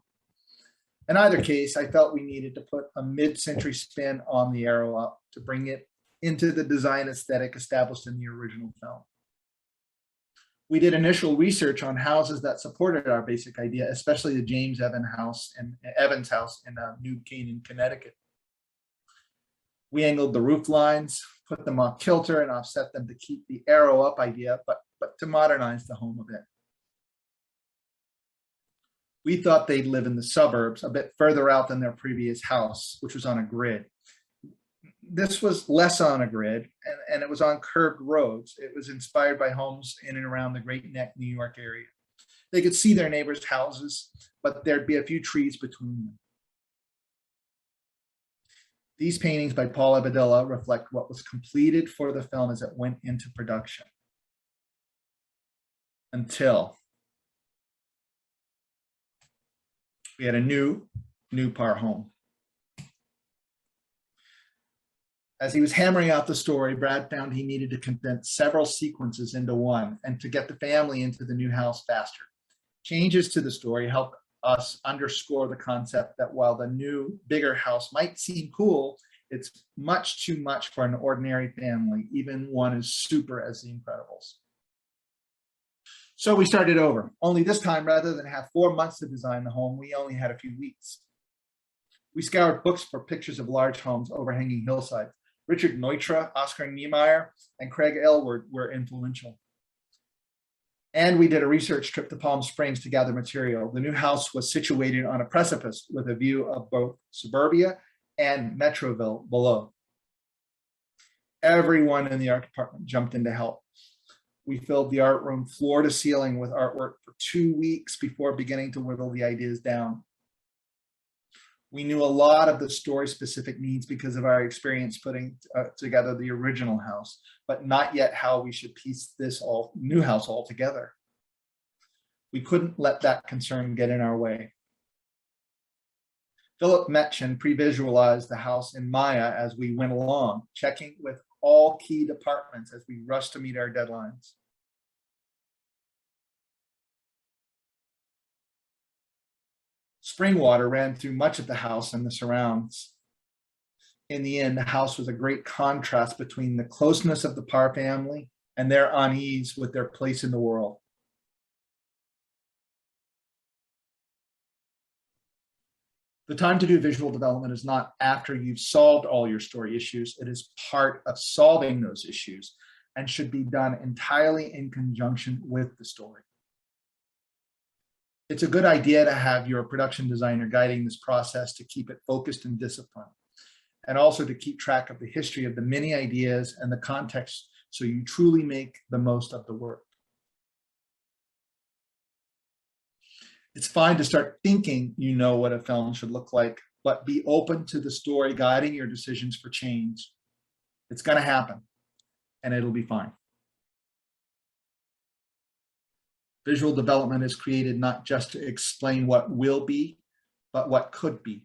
In either case, I felt we needed to put a mid-century spin on the arrow up to bring it into the design aesthetic established in the original film. We did initial research on houses that supported our basic idea, especially the James Evans house in New Canaan, Connecticut. We angled the roof lines, put them off kilter and offset them to keep the arrow up idea, but to modernize the home a bit. We thought they'd live in the suburbs a bit further out than their previous house, which was on a grid. This was less on a grid, and it was on curved roads. It was inspired by homes in and around the Great Neck, New York area. They could see their neighbors' houses, but there'd be a few trees between them. These paintings by Paul Abadilla reflect what was completed for the film as it went into production. Until we had a new Parr home. As he was hammering out the story, Brad found he needed to condense several sequences into one and to get the family into the new house faster. Changes to the story helped us underscore the concept that while the new, bigger house might seem cool, it's much too much for an ordinary family, even one as super as The Incredibles. So we started over, only this time, rather than have 4 months to design the home, we only had a few weeks. We scoured books for pictures of large homes overhanging hillsides. Richard Neutra, Oscar Niemeyer, and Craig Aylward were influential. And we did a research trip to Palm Springs to gather material. The new house was situated on a precipice with a view of both suburbia and Metroville below. Everyone in the art department jumped in to help. We filled the art room floor to ceiling with artwork for 2 weeks before beginning to whittle the ideas down. We knew a lot of the story-specific needs because of our experience putting together the original house, but not yet how we should piece this new house all together. We couldn't let that concern get in our way. Philip Metchin pre-visualized the house in Maya as we went along, checking with all key departments as we rushed to meet our deadlines. Spring water ran through much of the house and the surrounds. In the end, the house was a great contrast between the closeness of the Parr family and their unease with their place in the world. The time to do visual development is not after you've solved all your story issues. It is part of solving those issues and should be done entirely in conjunction with the story. It's a good idea to have your production designer guiding this process to keep it focused and disciplined, and also to keep track of the history of the many ideas and the context so you truly make the most of the work. It's fine to start thinking you know what a film should look like, but be open to the story guiding your decisions for change. It's going to happen, and it'll be fine. Visual development is created not just to explain what will be, but what could be.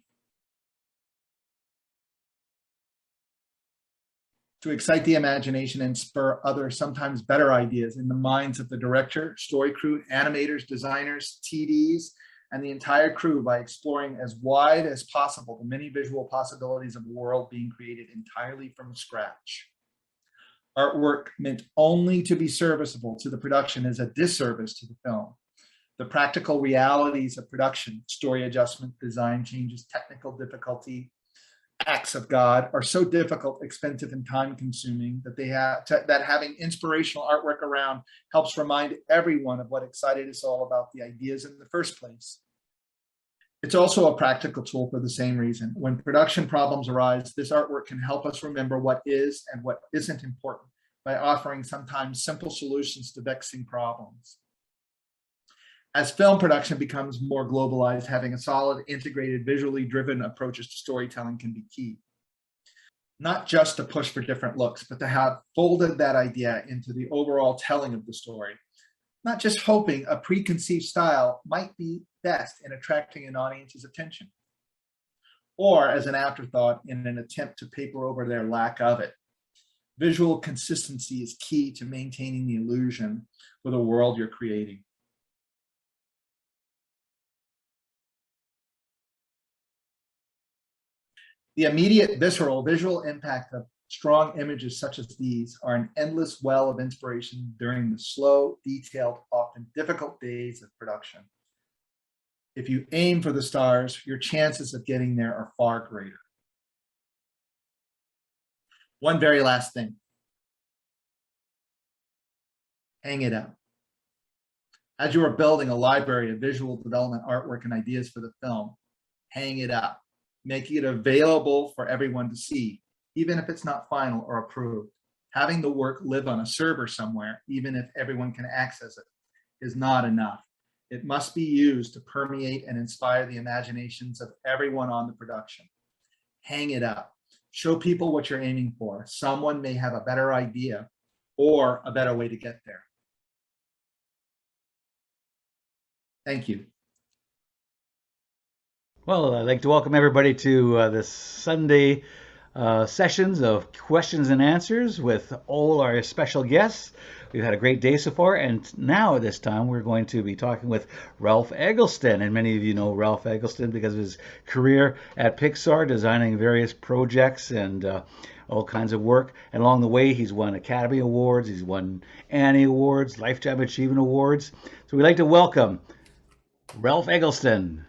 To excite the imagination and spur other, sometimes better ideas in the minds of the director, story crew, animators, designers, TDs, and the entire crew by exploring as wide as possible the many visual possibilities of a world being created entirely from scratch. Artwork meant only to be serviceable to the production is a disservice to the film. The practical realities of production, story adjustment, design changes, technical difficulty, acts of God are so difficult, expensive, and time-consuming that having inspirational artwork around helps remind everyone of what excited us all about the ideas in the first place. It's also a practical tool for the same reason. When production problems arise, this artwork can help us remember what is and what isn't important by offering sometimes simple solutions to vexing problems. As film production becomes more globalized, having a solid, integrated, visually driven approaches to storytelling can be key. Not just to push for different looks, but to have folded that idea into the overall telling of the story. Not just hoping a preconceived style might be best in attracting an audience's attention, or as an afterthought in an attempt to paper over their lack of it. Visual consistency is key to maintaining the illusion for the world you're creating. The immediate visceral visual impact of strong images such as these are an endless well of inspiration during the slow, detailed, often difficult days of production. If you aim for the stars, your chances of getting there are far greater. One very last thing. Hang it up. As you are building a library of visual development artwork and ideas for the film, hang it up. Making it available for everyone to see, even if it's not final or approved. Having the work live on a server somewhere, even if everyone can access it, is not enough. It must be used to permeate and inspire the imaginations of everyone on the production. Hang it up. Show people what you're aiming for. Someone may have a better idea or a better way to get there. Thank you. Well, I'd like to welcome everybody to this Sunday sessions of questions and answers with all our special guests. We've had a great day so far, and now at this time we're going to be talking with Ralph Eggleston. And many of you know Ralph Eggleston because of his career at Pixar, designing various projects and all kinds of work. And along the way, he's won Academy Awards, he's won Annie Awards, Lifetime Achievement Awards. So we'd like to welcome Ralph Eggleston.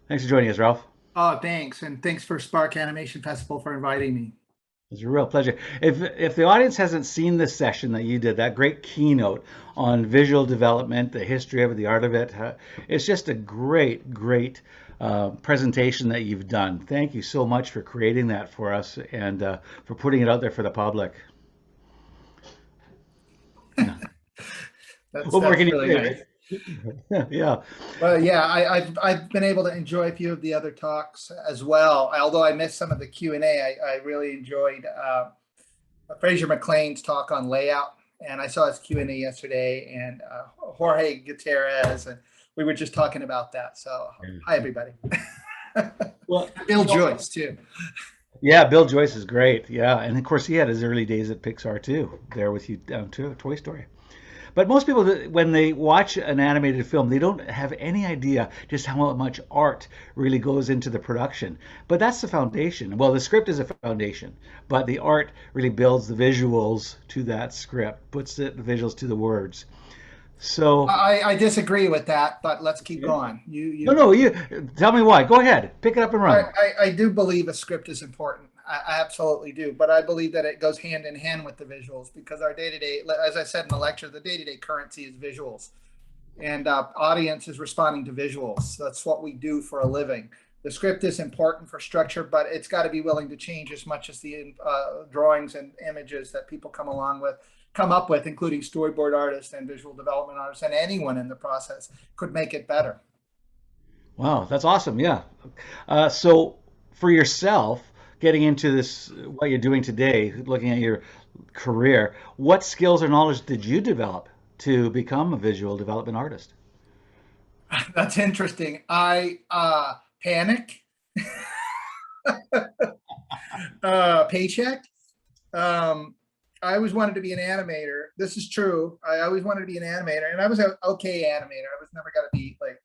Thanks for joining us, Ralph. Oh, thanks. And thanks for Spark Animation Festival for inviting me. It's a real pleasure. If the audience hasn't seen this session that you did, that great keynote on visual development, the history of it, the art of it, it's just a great presentation that you've done. Thank you so much for creating that for us and for putting it out there for the public. Yeah. That's really nice. Yeah. Well, yeah, I've been able to enjoy a few of the other talks as well. Although I missed some of the Q&A, I really enjoyed Fraser McLean's talk on layout, and I saw his Q&A yesterday, and Jorge Gutierrez, and we were just talking about that. So hi, everybody. Well, Bill Joyce too. Yeah, Bill Joyce is great. Yeah, and of course he had his early days at Pixar too, there with you too, Toy Story. But most people, when they watch an animated film, they don't have any idea just how much art really goes into the production. But that's the foundation. Well, the script is a foundation, but the art really builds the visuals to that script, puts the visuals to the words. So I disagree with that, but let's keep going. No, you tell me why. Go ahead, pick it up and run. I do believe a script is important. I absolutely do, but I believe that it goes hand in hand with the visuals because our day-to-day, as I said in the lecture, the day-to-day currency is visuals, and audience is responding to visuals. That's what we do for a living. The script is important for structure, but it's got to be willing to change as much as the drawings and images that people come up with, including storyboard artists and visual development artists, and anyone in the process could make it better. Wow, that's awesome. Yeah. So for yourself, getting into this, what you're doing today, looking at your career, what skills or knowledge did you develop to become a visual development artist? That's interesting. I panic, paycheck. I always wanted to be an animator. This is true. I always wanted to be an animator, and I was an okay animator. I was never going to be like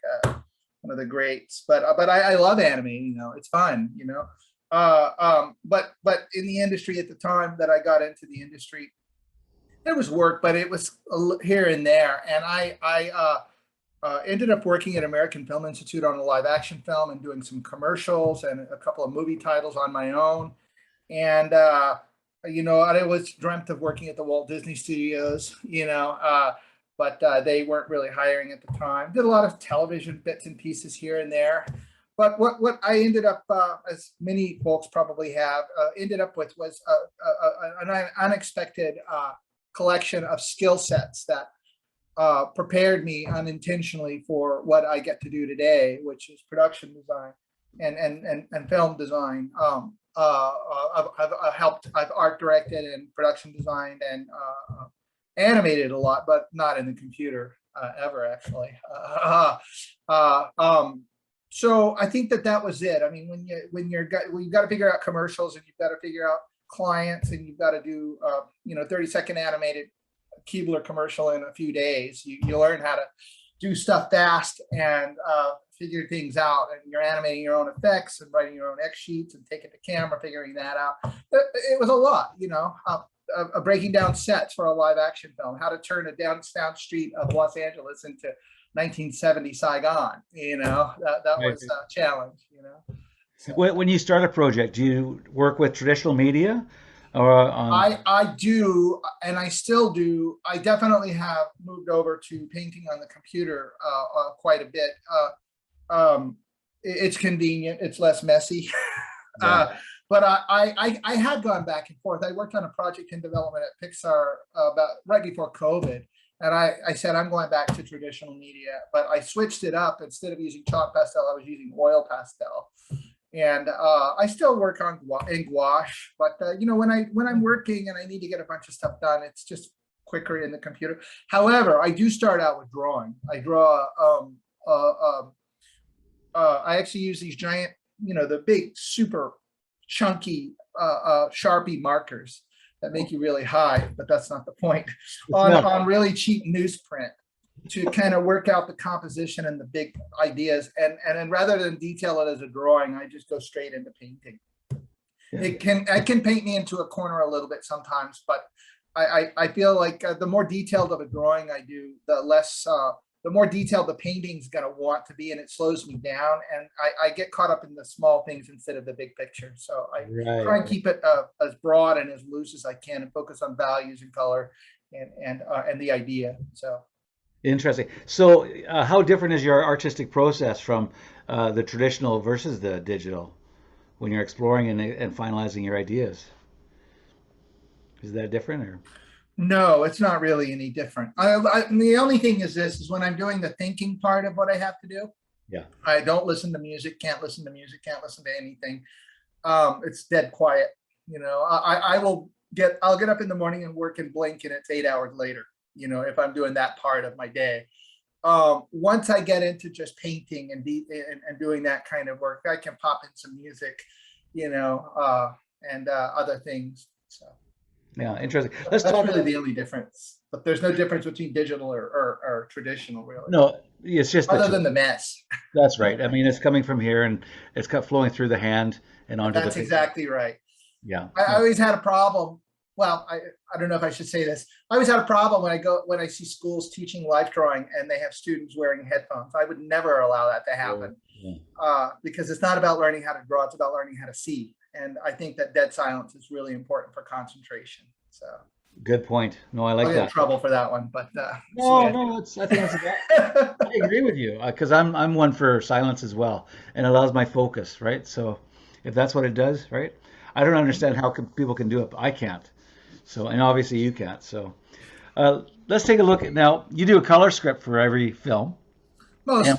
one of the greats. But I love animating. You know, it's fun. You know, but in the industry at the time that I got into the industry, there was work, but it was here and there. And I ended up working at American Film Institute on a live action film and doing some commercials and a couple of movie titles on my own. And, you know, I always dreamt of working at the Walt Disney Studios, you know, but they weren't really hiring at the time. Did a lot of television bits and pieces here and there. But what I ended up, as many folks probably have, ended up with was an unexpected collection of skill sets that prepared me unintentionally for what I get to do today, which is production design and film design. I've art directed and production designed and animated a lot, but not in the computer ever actually. So I think that was it. I mean, when you've got to figure out commercials and you've got to figure out clients and you've got to do you know, 30-second animated Keebler commercial in a few days. You learn how to do stuff fast and figure things out, and you're animating your own effects and writing your own X sheets and taking the camera, figuring that out. It was a lot, you know, breaking down sets for a live action film, how to turn a down street of Los Angeles into 1970 Saigon, you know, that was a challenge, you know. So, when you start a project, do you work with traditional media? Or I do, and I still do. I definitely have moved over to painting on the computer quite a bit. It's convenient. It's less messy. Yeah. But I have gone back and forth. I worked on a project in development at Pixar about right before COVID, and I said I'm going back to traditional media. But I switched it up. Instead of using chalk pastel, I was using oil pastel. And I still work on gouache, but you know, when I'm working and I need to get a bunch of stuff done, it's just quicker in the computer. However, I do start out with drawing. I draw. I actually use these giant, you know, the big, super chunky Sharpie markers that make you really high, but that's not the point. On really cheap newsprint, to kind of work out the composition and the big ideas. And then rather than detail it as a drawing, I just go straight into painting. Yeah. I can paint me into a corner a little bit sometimes, but I feel like the more detailed of a drawing I do, the more detailed the painting's gonna want to be, and it slows me down. And I get caught up in the small things instead of the big picture. So I try and keep it as broad and as loose as I can and focus on values and color and the idea, so. Interesting. So how different is your artistic process from the traditional versus the digital when you're exploring and finalizing your ideas? Is that different or? No, it's not really any different. The only thing is this, is when I'm doing the thinking part of what I have to do, yeah, I don't listen to music, can't listen to music, can't listen to anything. It's dead quiet. You know, I'll get up in the morning and work and blink and it's 8 hours later. You know, if I'm doing that part of my day. Once I get into just painting and doing that kind of work, I can pop in some music, you know, and other things. So yeah, interesting. That's really the only difference. But there's no difference between digital or traditional, really. No, it's just other than the mess. That's right. I mean, it's coming from here and it's flowing through the hand and onto the. That's exactly right. Yeah. I always had a problem. Well, I don't know if I should say this. I always had a problem when I see schools teaching life drawing and they have students wearing headphones. I would never allow that to happen. Because it's not about learning how to draw, it's about learning how to see. And I think that dead silence is really important for concentration. So good point. No, I like that. I'll get in trouble for that one, but no, I think that's I agree with you because I'm one for silence as well, and it allows my focus, right? So if that's what it does, right? I don't understand how people can do it, but I can't. So, and obviously you can't. So let's take a look at, now you do a color script for every film. Yeah.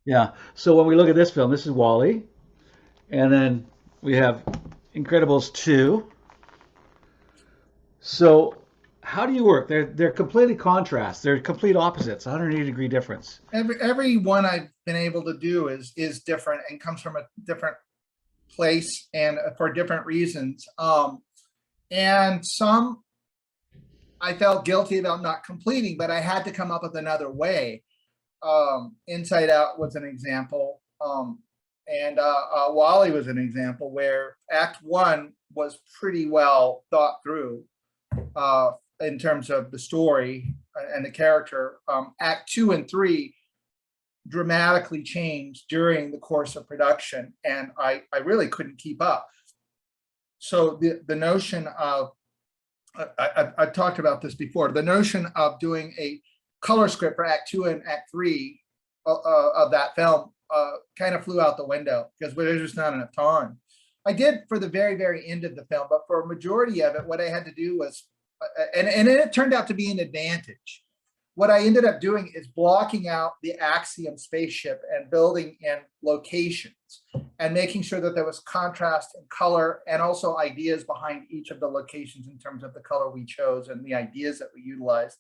Yeah. So when we look at this film, this is WALL-E. And then we have Incredibles 2. So how do you work? They're completely contrast. They're complete opposites, 180-degree difference. Every one I've been able to do is different and comes from a different place and for different reasons. And some I felt guilty about not completing, but I had to come up with another way. Inside Out was an example. And Wally was an example where Act 1 was pretty well thought through in terms of the story and the character. Act 2 and 3 dramatically changed during the course of production, and I really couldn't keep up. So the notion of, I've talked about this before, the notion of doing a color script for Act 2 and Act 3 of that film kind of flew out the window because there's just not enough time. I did for the very, very end of the film, but for a majority of it, what I had to do was, and it turned out to be an advantage. What I ended up doing is blocking out the Axiom spaceship and building in locations and making sure that there was contrast and color and also ideas behind each of the locations in terms of the color we chose and the ideas that we utilized.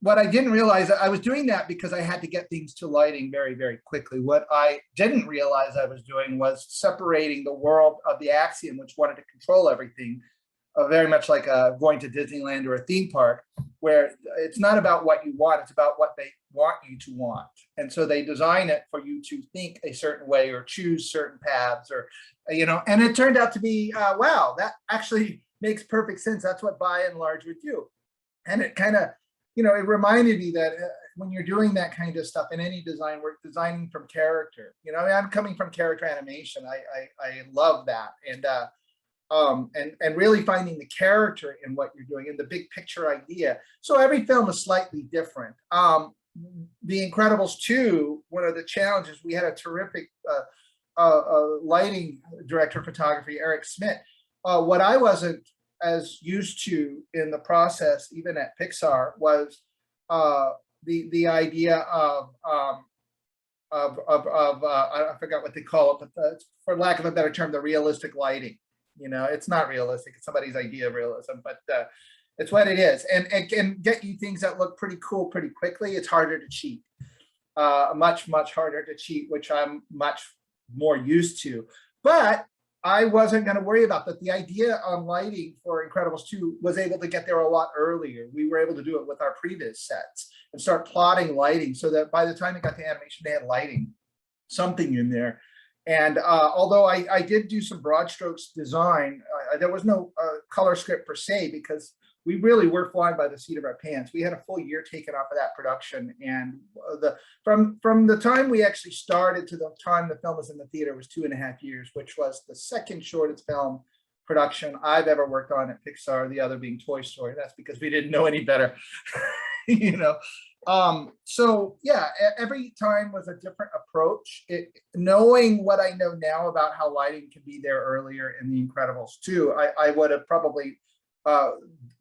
What I didn't realize, I was doing that because I had to get things to lighting very, very quickly. What I didn't realize I was doing was separating the world of the Axiom, which wanted to control everything, very much like going to Disneyland or a theme park, where it's not about what you want, it's about what they want you to want. And so they design it for you to think a certain way or choose certain paths, or, you know, and it turned out to be, wow, that actually makes perfect sense. That's what by and large would do. And it kind of, you know, it reminded me that when you're doing that kind of stuff in any design work, designing from character, you know, I mean, I'm coming from character animation. I love that. And really finding the character in what you're doing and the big picture idea. So every film is slightly different. The Incredibles 2, one of the challenges, we had a terrific lighting director of photography, Eric Schmidt. What I wasn't as used to in the process, even at Pixar, was the idea of I forgot what they call it, but for lack of a better term, the realistic lighting. You know, it's not realistic. It's somebody's idea of realism, but it's what it is. And it can get you things that look pretty cool pretty quickly. It's harder to cheat, much harder to cheat, which I'm much more used to. But I wasn't going to worry about that. The idea on lighting for Incredibles 2 was able to get there a lot earlier. We were able to do it with our previous sets and start plotting lighting so that by the time it got to animation, they had lighting, something in there. And although I did do some broad strokes design, there was no color script per se, because we really were flying by the seat of our pants. We had a full year taken off of that production. And from the time we actually started to the time the film was in the theater was 2.5 years, which was the second shortest film production I've ever worked on at Pixar, the other being Toy Story. That's because we didn't know any better, you know. So yeah, every time was a different approach. Knowing what I know now about how lighting can be there earlier in The Incredibles 2, I would have probably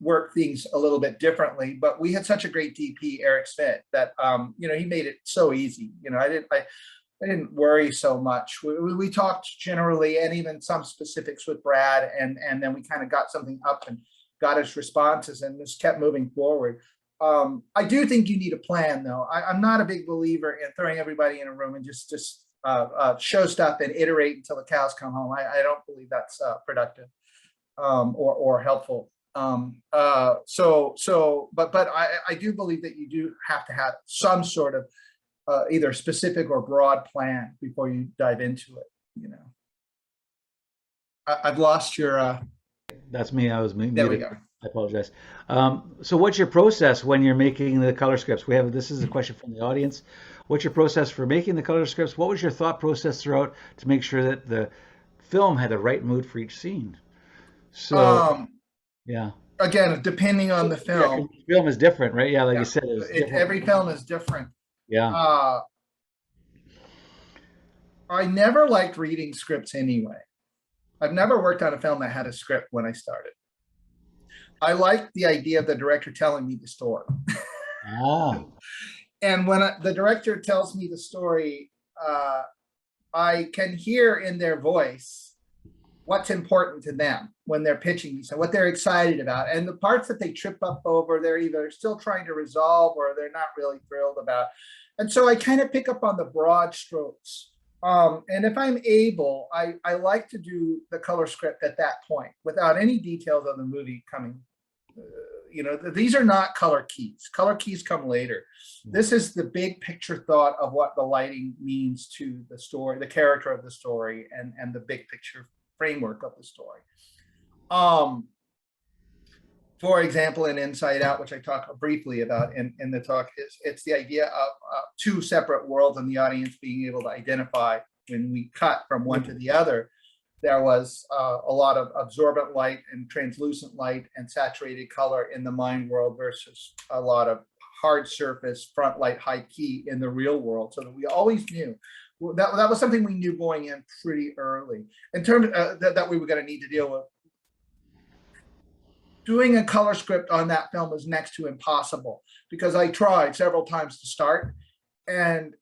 worked things a little bit differently. But we had such a great DP, Eric Schmidt, that you know, he made it so easy. You know, I didn't worry so much. We talked generally, and even some specifics with Brad, and then we kind of got something up and got his responses, and just kept moving forward. I do think you need a plan, though. I'm not a big believer in throwing everybody in a room and just show stuff and iterate until the cows come home. I don't believe that's productive or helpful. But I do believe that you do have to have some sort of either specific or broad plan before you dive into it. You know, I've lost your. That's me. I was muted. There we go. I apologize. So what's your process when you're making the color scripts? This is a question from the audience. What's your process for making the color scripts? What was your thought process throughout to make sure that the film had the right mood for each scene? So, yeah. Again, depending on the film. Yeah, film is different, right? Yeah, like you said. Every film is different. Yeah. I never liked reading scripts anyway. I've never worked on a film that had a script when I started. I liked the idea of the director telling me the story. And when the director tells me the story, I can hear in their voice what's important to them when they're pitching me, so what they're excited about. And the parts that they trip up over, they're either still trying to resolve or they're not really thrilled about. And so I kind of pick up on the broad strokes. And if I'm able, I like to do the color script at that point without any details of the movie coming, you know, these are not color keys. Color keys come later. This is the big picture thought of what the lighting means to the story, the character of the story, and the big picture framework of the story. For example, in Inside Out, which I talk briefly about in the talk, it's the idea of two separate worlds and the audience being able to identify when we cut from one to the other. There was a lot of absorbent light and translucent light and saturated color in the mind world versus a lot of hard surface, front light, high key in the real world. So that we always knew that was something we knew going in pretty early in terms that we were going to need to deal with. Doing a color script on that film was next to impossible because I tried several times to start, and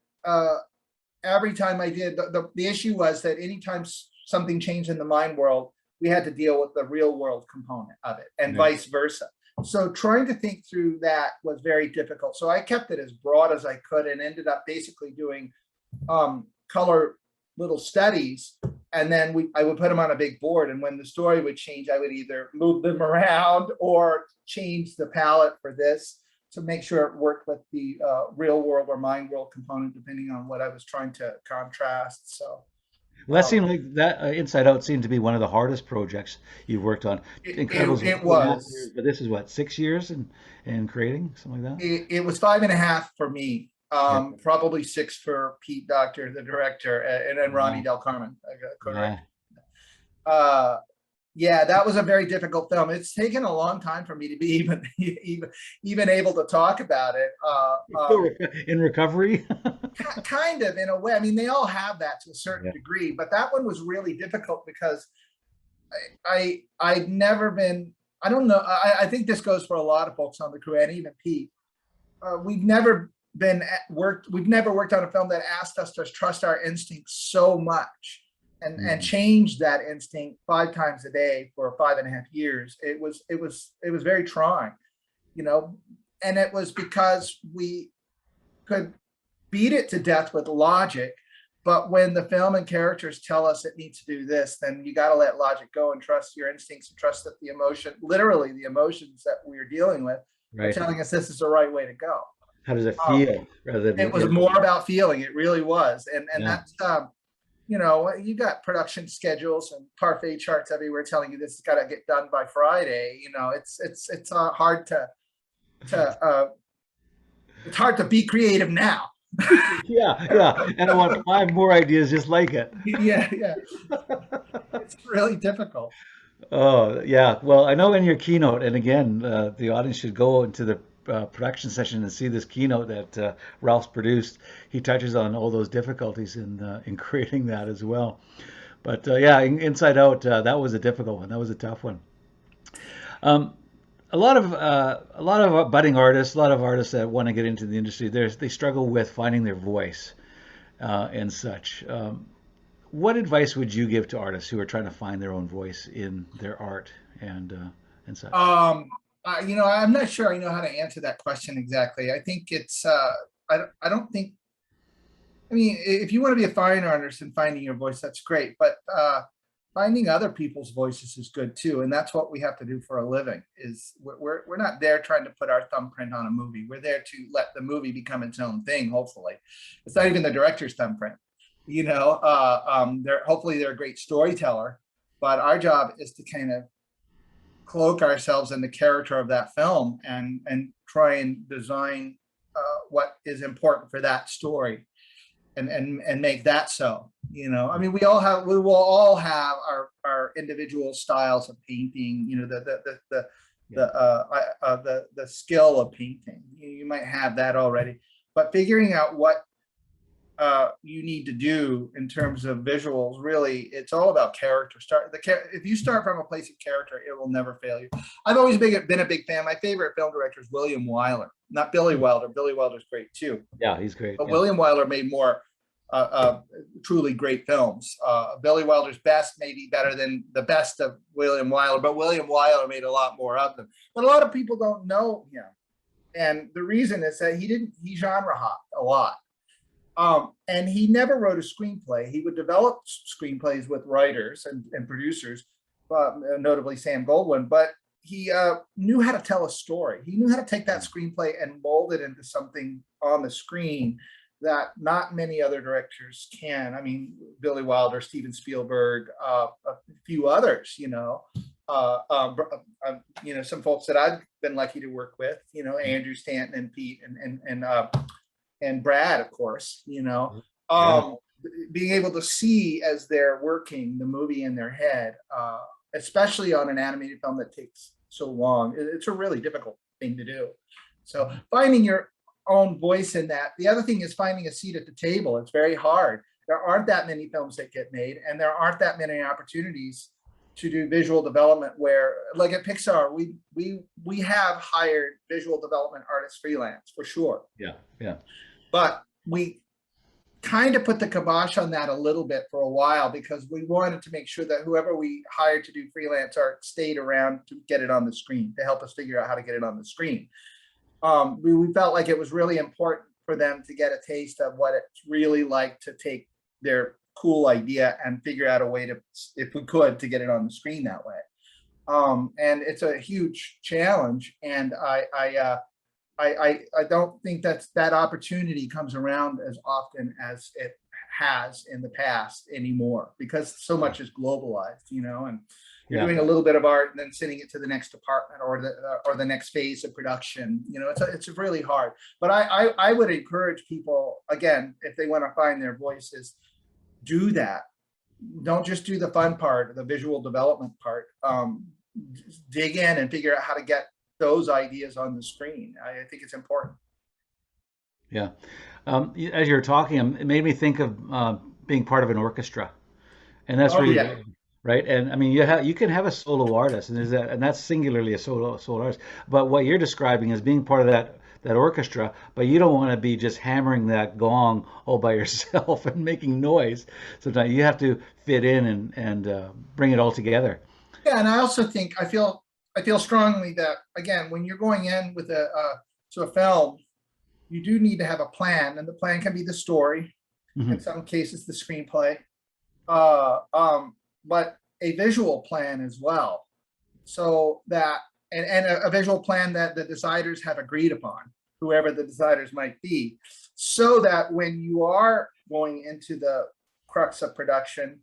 every time I did, the issue was that anytime something changed in the mind world, we had to deal with the real world component of it, and vice versa. So trying to think through that was very difficult. So I kept it as broad as I could and ended up basically doing color little studies, and then I would put them on a big board, and when the story would change, I would either move them around or change the palette for this to make sure it worked with the real world or mind world component, depending on what I was trying to contrast. So Well, that seemed like that Inside Out seemed to be one of the hardest projects you've worked on. Incredibles it 4.5 was. years, but this is what, 6 years in creating, something like that? It was 5.5 for me. Yeah. Probably 6 for Pete Docter, the director, and then Ronnie Del Carmen, correct. Yeah, that was a very difficult film. It's taken a long time for me to be even able to talk about it. In recovery? Kind of, in a way. I mean, they all have that to a certain degree, but that one was really difficult because I'd never been, I don't know, I think this goes for a lot of folks on the crew and even Pete. We've never worked on a film that asked us to trust our instincts so much and change that instinct 5 times a day for 5.5 years. It was very trying, you know, and it was because we could beat it to death with logic, but when the film and characters tell us it needs to do this, then you got to let logic go and trust your instincts and trust that the emotion, literally the emotions that we're dealing with, are telling us this is the right way to go. How does it feel? Rather than it was more about feeling. It really was. And that's, you know, you got production schedules and parfait charts everywhere telling you this has got to get done by Friday. You know, it's hard it's hard to be creative now. And I want 5 more ideas just like it. Yeah. It's really difficult. Oh, yeah. Well, I know in your keynote, and again, the audience should go into the production session and see this keynote that Ralph's produced. He touches on all those difficulties in creating that as well. But Inside Out, that was a difficult one. That was a tough one. A lot of budding artists, a lot of artists that want to get into the industry, they struggle with finding their voice and such. What advice would you give to artists who are trying to find their own voice in their art and such? You know, I'm not sure I know how to answer that question exactly. I think it's, I don't think, I mean, if you want to be a fine artist and finding your voice, that's great. But finding other people's voices is good too. And that's what we have to do for a living is we're not there trying to put our thumbprint on a movie. We're there to let the movie become its own thing, hopefully. It's not even the director's thumbprint. You know, hopefully they're a great storyteller, but our job is to kind of cloak ourselves in the character of that film and try and design what is important for that story and make that so. You know, I mean, we will all have our individual styles of painting. You know, the skill of painting. You might have that already, but figuring out what you need to do in terms of visuals, really, it's all about character. If you start from a place of character, it will never fail you. I've always been a big fan. My favorite film director is William Wyler, not Billy Wilder. Billy Wilder's great too. Yeah, he's great. But William Wyler made more truly great films. Billy Wilder's best may be better than the best of William Wyler, but William Wyler made a lot more of them. But a lot of people don't know him, and the reason is that he genre hopped a lot. And he never wrote a screenplay. He would develop screenplays with writers and producers, notably Sam Goldwyn, but knew how to tell a story. He knew how to take that screenplay and mold it into something on the screen that not many other directors can. I mean, Billy Wilder, Steven Spielberg, a few others, some folks that I've been lucky to work with, Andrew Stanton and Pete and Brad, of course, being able to see as they're working the movie in their head, especially on an animated film that takes so long. It's a really difficult thing to do. So finding your own voice in that. The other thing is finding a seat at the table. It's very hard. There aren't that many films that get made, and there aren't that many opportunities to do visual development where, like at Pixar, we have hired visual development artists freelance for sure. Yeah. But we kind of put the kibosh on that a little bit for a while because we wanted to make sure that whoever we hired to do freelance art stayed around to get it on the screen, to help us figure out how to get it on the screen. We felt like it was really important for them to get a taste of what it's really like to take their cool idea and figure out a way to, if we could, to get it on the screen that way. And it's a huge challenge. And I don't think that opportunity comes around as often as it has in the past anymore, because so much is globalized, and you're doing a little bit of art and then sending it to the next department or the next phase of production. It's really hard. But I would encourage people, again, if they want to find their voices, do that. Don't just do the fun part, the visual development part. Dig in and figure out how to get those ideas on the screen. I think it's important. Yeah. As you're talking, it made me think of being part of an orchestra, and that's really right. And I mean, you can have a solo artist, and that's singularly a solo artist. But what you're describing is being part of that orchestra, but you don't want to be just hammering that gong all by yourself and making noise. Sometimes you have to fit in and bring it all together. Yeah, and I also think I feel strongly that, again, when you're going in with a film, you do need to have a plan, and the plan can be the story, in some cases the screenplay, but a visual plan as well, so that and a visual plan that the designers have agreed upon, whoever the designers might be, so that when you are going into the crux of production,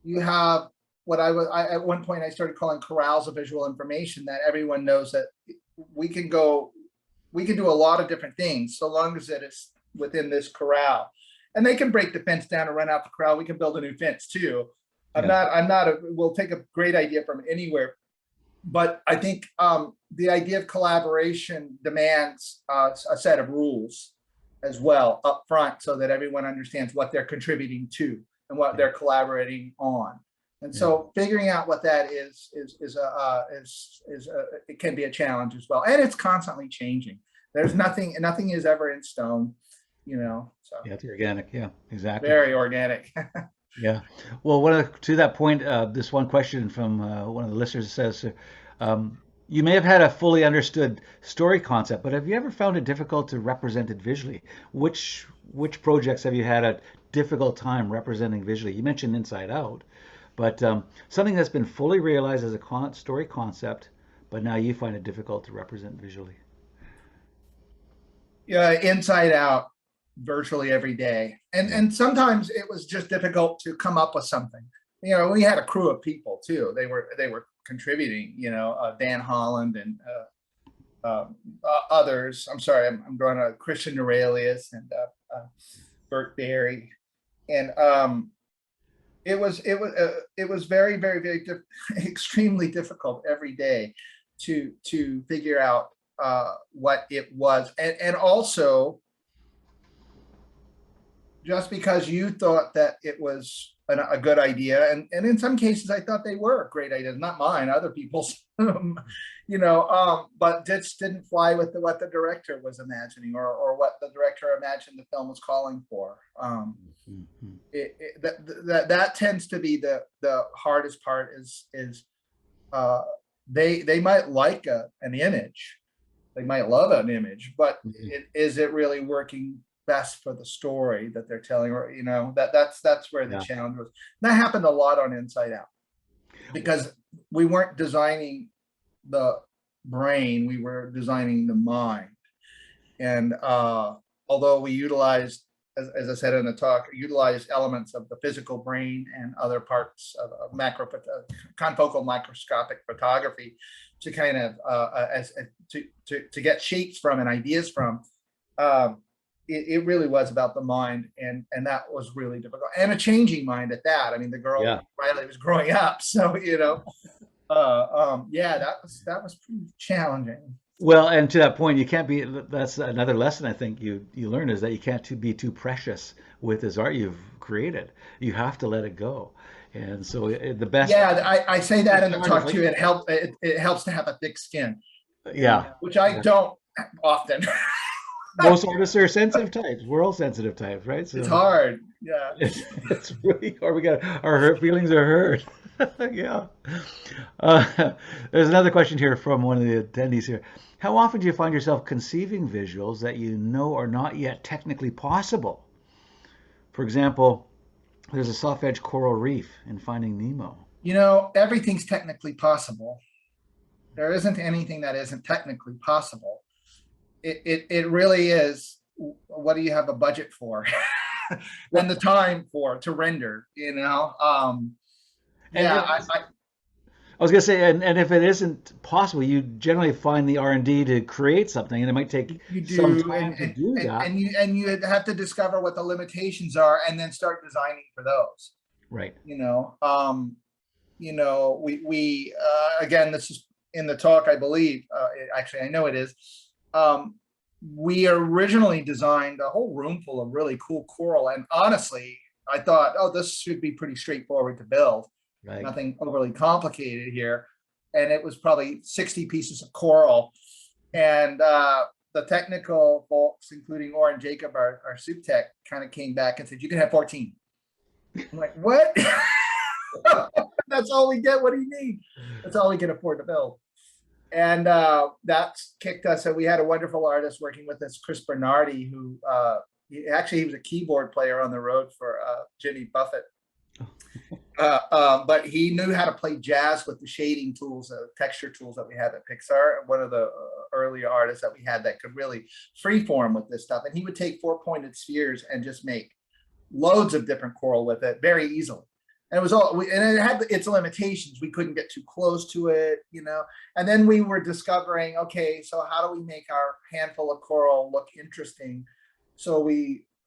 you have what at one point I started calling corrals of visual information, that everyone knows that we can do a lot of different things so long as it is within this corral. And they can break the fence down and run out the corral. We can build a new fence too. We'll take a great idea from anywhere. But I think the idea of collaboration demands a set of rules as well up front, so that everyone understands what they're contributing to and what they're collaborating on. And so figuring out what that is it can be a challenge as well. And it's constantly changing. There's nothing is ever in stone, so. Yeah, it's organic. Yeah, exactly. Very organic. Yeah. Well, to that point, this one question from one of the listeners says, you may have had a fully understood story concept, but have you ever found it difficult to represent it visually? Which projects have you had a difficult time representing visually? You mentioned Inside Out, but something that's been fully realized as a story concept, but now you find it difficult to represent visually. Yeah, Inside Out, virtually every day. And sometimes it was just difficult to come up with something. We had a crew of people too. They were contributing, Dan Holland and others. I'm sorry, I'm drawing a Christian Aurelius and Burt Berry. And it was very, very, very extremely difficult every day to figure out what it was. And also, just because you thought that it was a good idea, and in some cases I thought they were great ideas, not mine, other people's, but just didn't fly with what the director was imagining, or what the director imagined the film was calling for. That tends to be the hardest part. Is they might like an image, they might love an image, but is it really working best for the story that they're telling? Or that's where the challenge was. That happened a lot on Inside Out, because we weren't designing the brain, we were designing the mind. And although we utilized, as I said in the talk, utilized elements of the physical brain and other parts of confocal microscopic photography to kind of to get shapes from and ideas from, it really was about the mind, and that was really difficult, and a changing mind at that. I mean, the girl Riley was growing up, so yeah, that was pretty challenging. Well, and to that point, you can't be. That's another lesson I think you learn, is that you can't be too precious with this art you've created. You have to let it go. And so the best. Yeah, I say that in the talk too. It helps to have a thick skin. Yeah, which I don't often. Most artists are sensitive types. We're all sensitive types, right? So it's hard. Yeah, it's really hard. We got our feelings are hurt. Yeah. There's another question here from one of the attendees here. How often do you find yourself conceiving visuals that you know are not yet technically possible? For example, there's a soft edge coral reef in Finding Nemo. Everything's technically possible. There isn't anything that isn't technically possible. It really is. What do you have a budget for? And the time to render, I was gonna say, and if it isn't possible, you generally find the R&D to create something, and it might take some time to do that. And you have to discover what the limitations are, and then start designing for those. Right. We again, this is in the talk, I believe. Actually, I know it is. We originally designed a whole room full of really cool coral, and honestly, I thought, this should be pretty straightforward to build. Right. Nothing overly complicated here. And it was probably 60 pieces of coral. And the technical folks, including Oren Jacob, our soup tech, kind of came back and said, you can have 14. I'm like, what? That's all we get. What do you need? That's all we can afford to build. And that's kicked us. So we had a wonderful artist working with us, Chris Bernardi, who he was a keyboard player on the road for Jimmy Buffett. But he knew how to play jazz with the shading tools, texture tools that we had at Pixar. One of the earlier artists that we had that could really freeform with this stuff. And he would take 4-pointed spheres and just make loads of different coral with it very easily. And it was and it had its limitations. We couldn't get too close to it, And then we were discovering, okay, so how do we make our handful of coral look interesting? So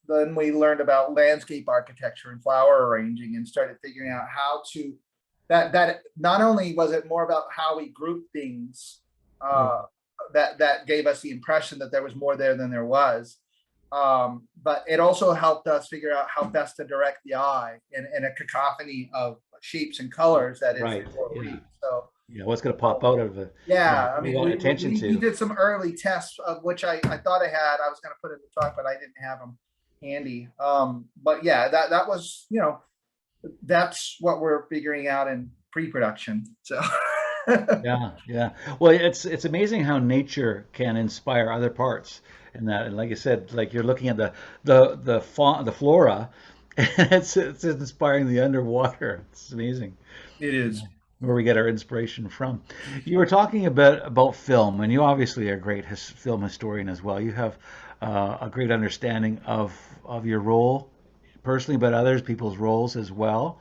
then we learned about landscape architecture and flower arranging, and started figuring out how to, that not only was it more about how we group things, that gave us the impression that there was more there than there was. But it also helped us figure out how best to direct the eye in a cacophony of shapes and colors that is. Right. Yeah. So what's going to pop out of it? Yeah, we did some early tests of which I thought I had. I was going to put in the talk, but I didn't have them handy. But yeah, that was, that's what we're figuring out in pre-production. So yeah. Well, it's amazing how nature can inspire other parts, and like you said, like you're looking at the flora, and it's inspiring the underwater. It's amazing. It is. Where we get our inspiration from. You were talking about film, and you obviously are a great film historian as well. You have a great understanding of your role personally, but people's roles as well.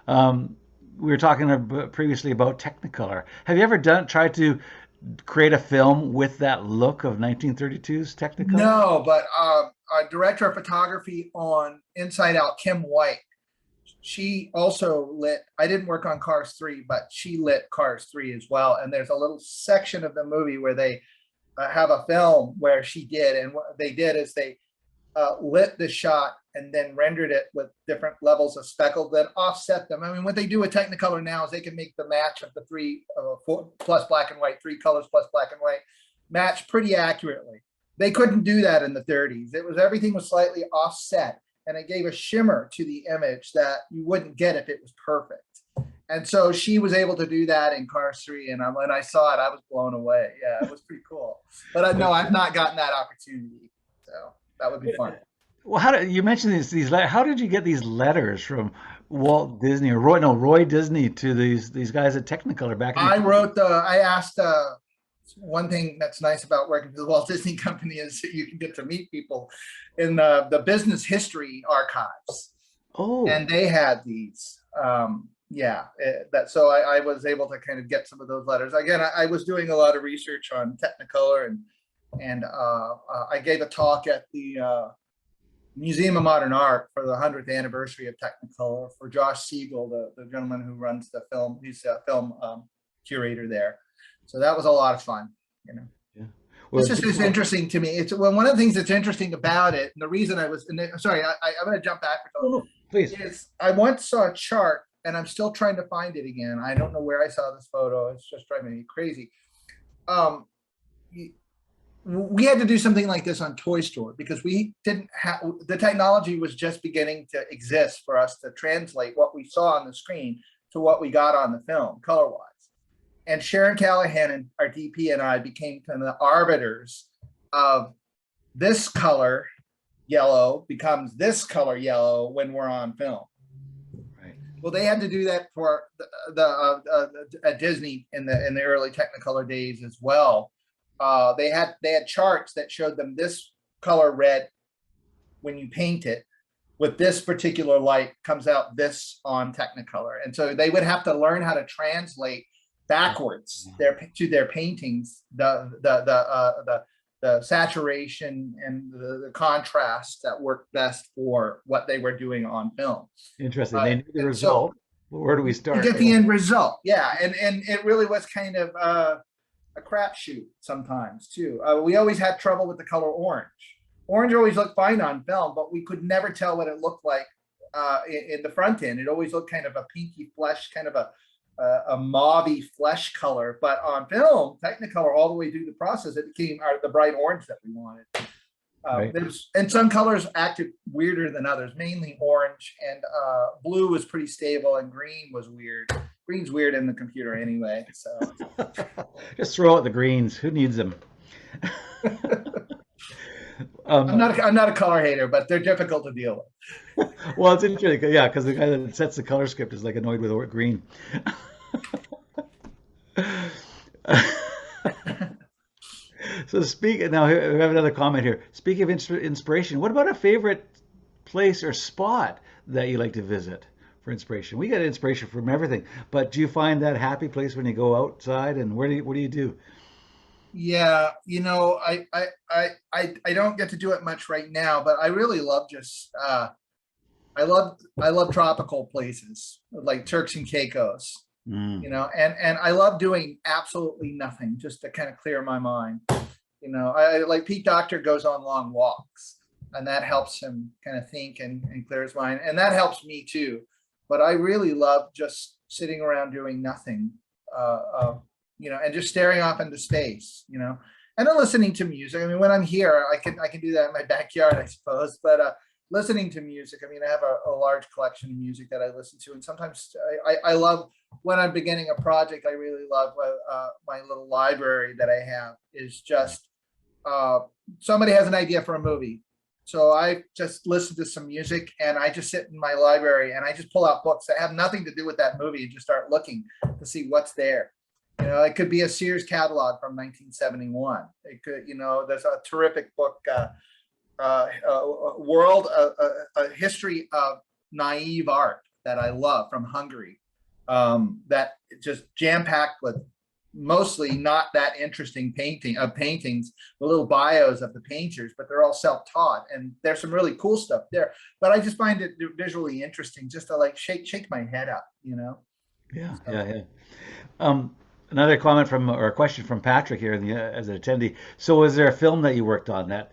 We were talking previously about Technicolor. Have you ever tried to create a film with that look of 1932's Technicolor? No, but our director of photography on Inside Out, Kim White, she also lit, I didn't work on Cars 3, but she lit Cars 3 as well. And there's a little section of the movie where they have a film where she did. And what they did is they lit the shot and then rendered it with different levels of speckle, then offset them. I mean, what they do with Technicolor now is they can make the match of the 4 plus black and white, 3 colors plus black and white match pretty accurately. They couldn't do that in the 30s. Everything was slightly offset, and it gave a shimmer to the image that you wouldn't get if it was perfect. And so she was able to do that in Cars 3, and when I saw it, I was blown away. Yeah, it was pretty cool. But no, I've not gotten that opportunity, so that would be fun. Well, you mentioned these letters. How did you get these letters from Walt Disney or Roy Disney to these guys at Technicolor back in I asked one thing that's nice about working for the Walt Disney Company is that you can get to meet people in the business history archives. Oh, And they had these. So I was able to kind of get some of those letters. Again, I was doing a lot of research on Technicolor, and I gave a talk at the Museum of Modern Art for the 100th anniversary of Technicolor for Josh Siegel, the gentleman who runs the film. He's a film curator there. So that was a lot of fun, you know. yeah. Well, This is just interesting to me. It's one of the things that's interesting about it, and the reason I was, sorry, I'm going to jump back. No, please. Is I once saw a chart, and I'm still trying to find it again. I don't know where I saw this photo. It's just driving me crazy. We had to do something like this on Toy Store because we didn't have, the technology was just beginning to exist for us to translate what we saw on the screen to what we got on the film color-wise. And Sharon Callahan and our DP and I became kind of the arbiters of this color yellow becomes this color yellow when we're on film. Right. Well, they had to do that for at Disney in the early Technicolor days as well. They had charts that showed them this color red when you paint it with this particular light comes out this on Technicolor, and so they would have to learn how to translate backwards to their paintings the saturation and the contrast that worked best for what they were doing on film. Interesting. They knew the result. So, where do we start? To get the end result, yeah, and it really was kind of a crapshoot sometimes too. We always had trouble with the color orange. Orange always looked fine on film, but we could never tell what it looked like in the front end. It always looked kind of a pinky flesh, kind of a mauvey flesh color. But on film, Technicolor, all the way through the process, it became the bright orange that we wanted. Right. And some colors acted weirder than others, mainly orange, and blue was pretty stable, and green was weird. Green's weird in the computer anyway. So just throw out the greens. Who needs them? I'm not a color hater, but they're difficult to deal with. Well, it's interesting, yeah, because the guy that sets the color script is like annoyed with green. So now we have another comment here. Speaking of inspiration, what about a favorite place or spot that you like to visit for inspiration? We get inspiration from everything, but do you find that happy place when you go outside, and what do you do? Yeah, you know, I don't get to do it much right now, but I really love just I love tropical places like Turks and Caicos. You know, and I love doing absolutely nothing just to kind of clear my mind. You know, I like Pete Docter goes on long walks, and that helps him kind of think and clear his mind, and that helps me too. But I really love just sitting around doing nothing, you know, and just staring off into space, you know, and then listening to music. I mean, when I'm here, I can do that in my backyard, I suppose, but listening to music. I mean, I have a large collection of music that I listen to, and sometimes I love when I'm beginning a project. I really love my little library that I have is just somebody has an idea for a movie. So I just listen to some music, and I just sit in my library and I just pull out books that have nothing to do with that movie and just start looking to see what's there. You know, it could be a Sears catalog from 1971. It could, you know, there's a terrific book, a history of naive art that I love from Hungary, that just jam-packed with mostly not that interesting paintings, the little bios of the painters, but they're all self-taught, and there's some really cool stuff there. But I just find it visually interesting just to like shake my head up, you know? Yeah, so. Yeah. Another comment or a question from Patrick here as an attendee. So was there a film that you worked on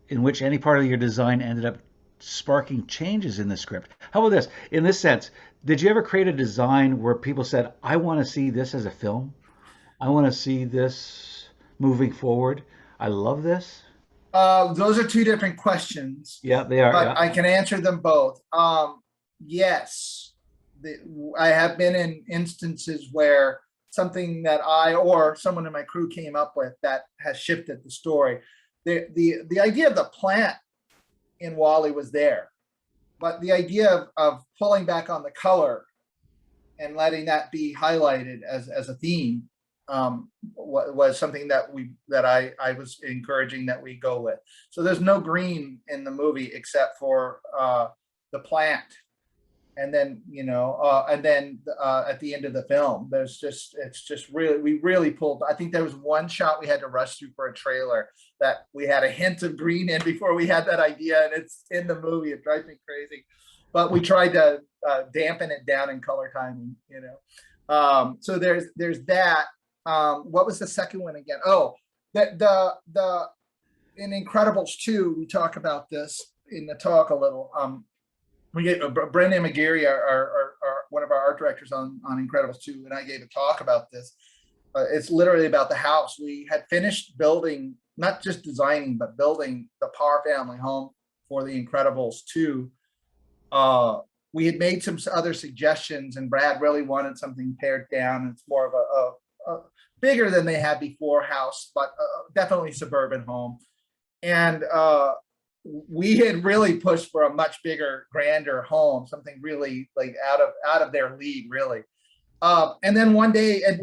in which any part of your design ended up sparking changes in the script? How about this? In this sense, did you ever create a design where people said, I want to see this as a film? I want to see this moving forward. I love this. Those are two different questions. Yeah, they are. But yeah. I can answer them both. Yes, I have been in instances where something that I or someone in my crew came up with that has shifted the story. The idea of the plant in WALL-E was there, but the idea of pulling back on the color and letting that be highlighted as a theme was something that I was encouraging that we go with. So there's no green in the movie except for the plant. And then, at the end of the film, it's just really, we really pulled. I think there was one shot we had to rush through for a trailer that we had a hint of green in before we had that idea, and it's in the movie. It drives me crazy, but we tried to dampen it down in color timing, so there's that. What was the second one again? Oh, that the in Incredibles 2, we talk about this in the talk a little. We get Brendan McGarry, our one of our art directors on Incredibles 2, and I gave a talk about this. It's literally about the house. We had finished building, not just designing, but building the Parr family home for the Incredibles 2. We had made some other suggestions, and Brad really wanted something pared down. It's more of a bigger than they had before house, but definitely suburban home. And we had really pushed for a much bigger, grander home, something really like out of their league, really. And then one day, and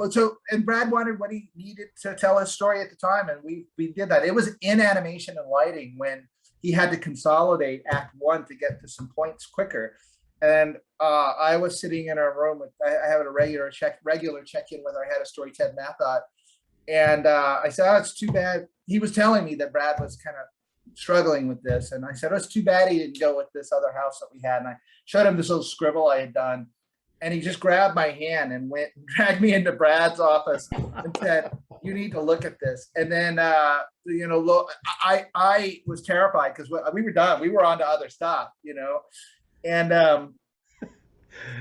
Brad wanted what he needed to tell his story at the time, and we did that. It was in animation and lighting when he had to consolidate Act 1 to get to some points quicker. And I was sitting in our room with, I have a regular check-in with our head of story, Ted Mathot. And I said, oh, it's too bad. He was telling me that Brad was kind of struggling with this. And I said, oh, it's too bad he didn't go with this other house that we had. And I showed him this little scribble I had done. And he just grabbed my hand and went and dragged me into Brad's office and said, you need to look at this. And then, I was terrified because we were done. We were on to other stuff, and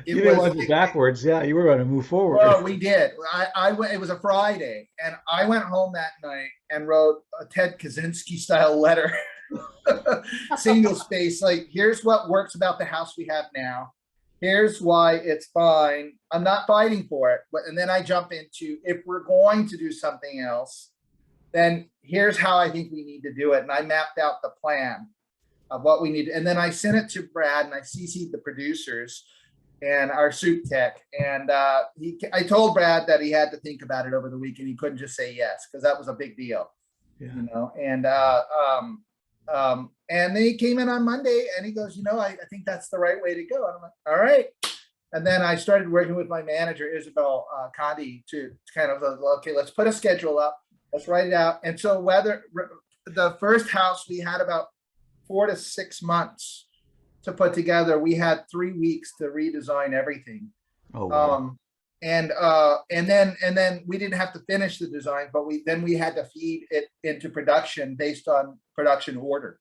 you didn't want to go backwards. Yeah, you were going to move forward. Well, we did. I went. It was a Friday, and I went home that night and wrote a Ted Kaczynski style letter, single space. Like, here's what works about the house we have now. Here's why it's fine. I'm not fighting for it. And then I jump into, if we're going to do something else, then here's how I think we need to do it. And I mapped out the plan of what we need. And then I sent it to Brad, and I CC'd the producers and our suit tech. And I told Brad that he had to think about it over the weekend. He couldn't just say yes, because that was a big deal, and then he came in on Monday and he goes, I think that's the right way to go. And I'm like, all right. And then I started working with my manager, Isabel Condi, to kind of, okay, let's put a schedule up. Let's write it out. And so the first house, we had about 4 to 6 months to put together. We had 3 weeks to redesign everything. Oh, wow. And then we didn't have to finish the design, but we had to feed it into production based on production order.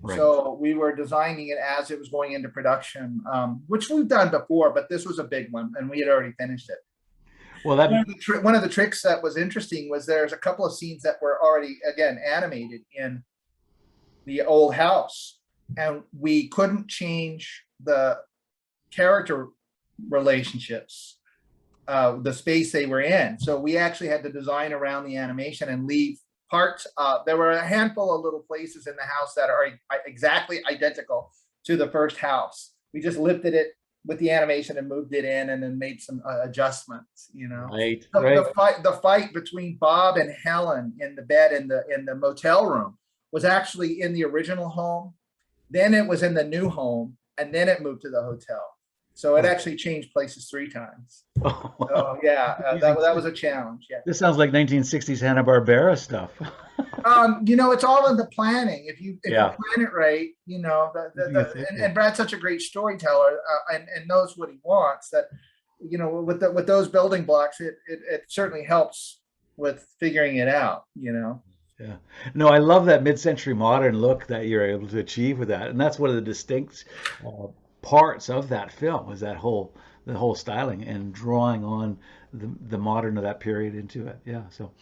Right. So we were designing it as it was going into production, which we've done before, but this was a big one, and we had already finished it. Well, one of the tricks that was interesting was there's a couple of scenes that were already, again, animated in the old house, and we couldn't change the character relationships, the space they were in. So we actually had to design around the animation and leave parts. There were a handful of little places in the house that are exactly identical to the first house. We just lifted it with the animation and moved it in, and then made some adjustments. Right. The fight between Bob and Helen in the bed in the motel room was actually in the original home. Then it was in the new home, and then it moved to the hotel. So it actually changed places 3 times. So, yeah, that was a challenge. Yeah. This sounds like 1960s Hanna-Barbera stuff. It's all in the planning. If you plan it right, and Brad's such a great storyteller and knows what he wants, that, with those building blocks, it certainly helps with figuring it out, Yeah. No, I love that mid-century modern look that you're able to achieve with that. And that's one of the distinct parts of that film, is the whole styling and drawing on the modern of that period into it. Yeah. So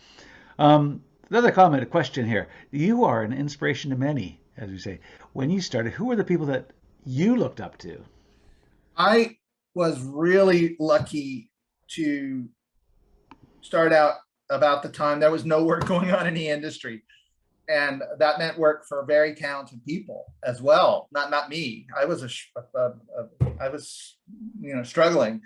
another comment, a question here. You are an inspiration to many, as you say. When you started, who were the people that you looked up to? I was really lucky to start out about the time there was no work going on in the industry. And that meant work for very talented people as well. Not me. I was struggling,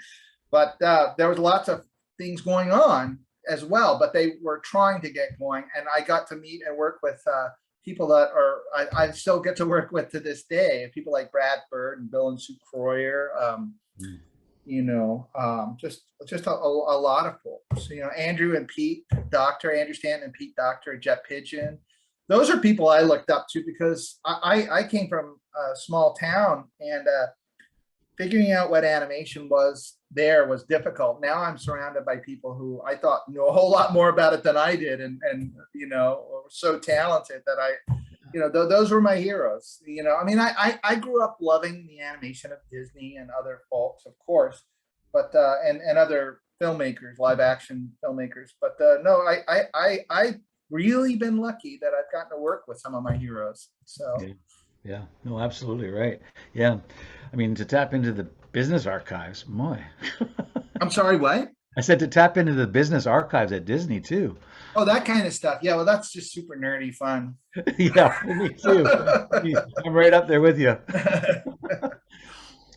but there was lots of things going on as well, but they were trying to get going. And I got to meet and work with people that are I still get to work with to this day. People like Brad Bird and Bill and Sue Croyer. Just a lot of folks. Andrew and Pete Doctor, Andrew Stanton and Pete Doctor at Jet Pigeon. Those are people I looked up to because I came from a small town, and figuring out what animation was difficult. Now I'm surrounded by people who I thought knew a whole lot more about it than I did, and were so talented that those were my heroes. I grew up loving the animation of Disney and other folks, of course, but and other filmmakers, live action filmmakers. But no, I really been lucky that I've gotten to work with some of my heroes. So. Yeah, no, absolutely right. Yeah, I mean, to tap into the business archives, my. I'm sorry, what? I said to tap into the business archives at Disney too. Oh, that kind of stuff. Yeah, well, that's just super nerdy fun. Yeah, me too. I'm right up there with you.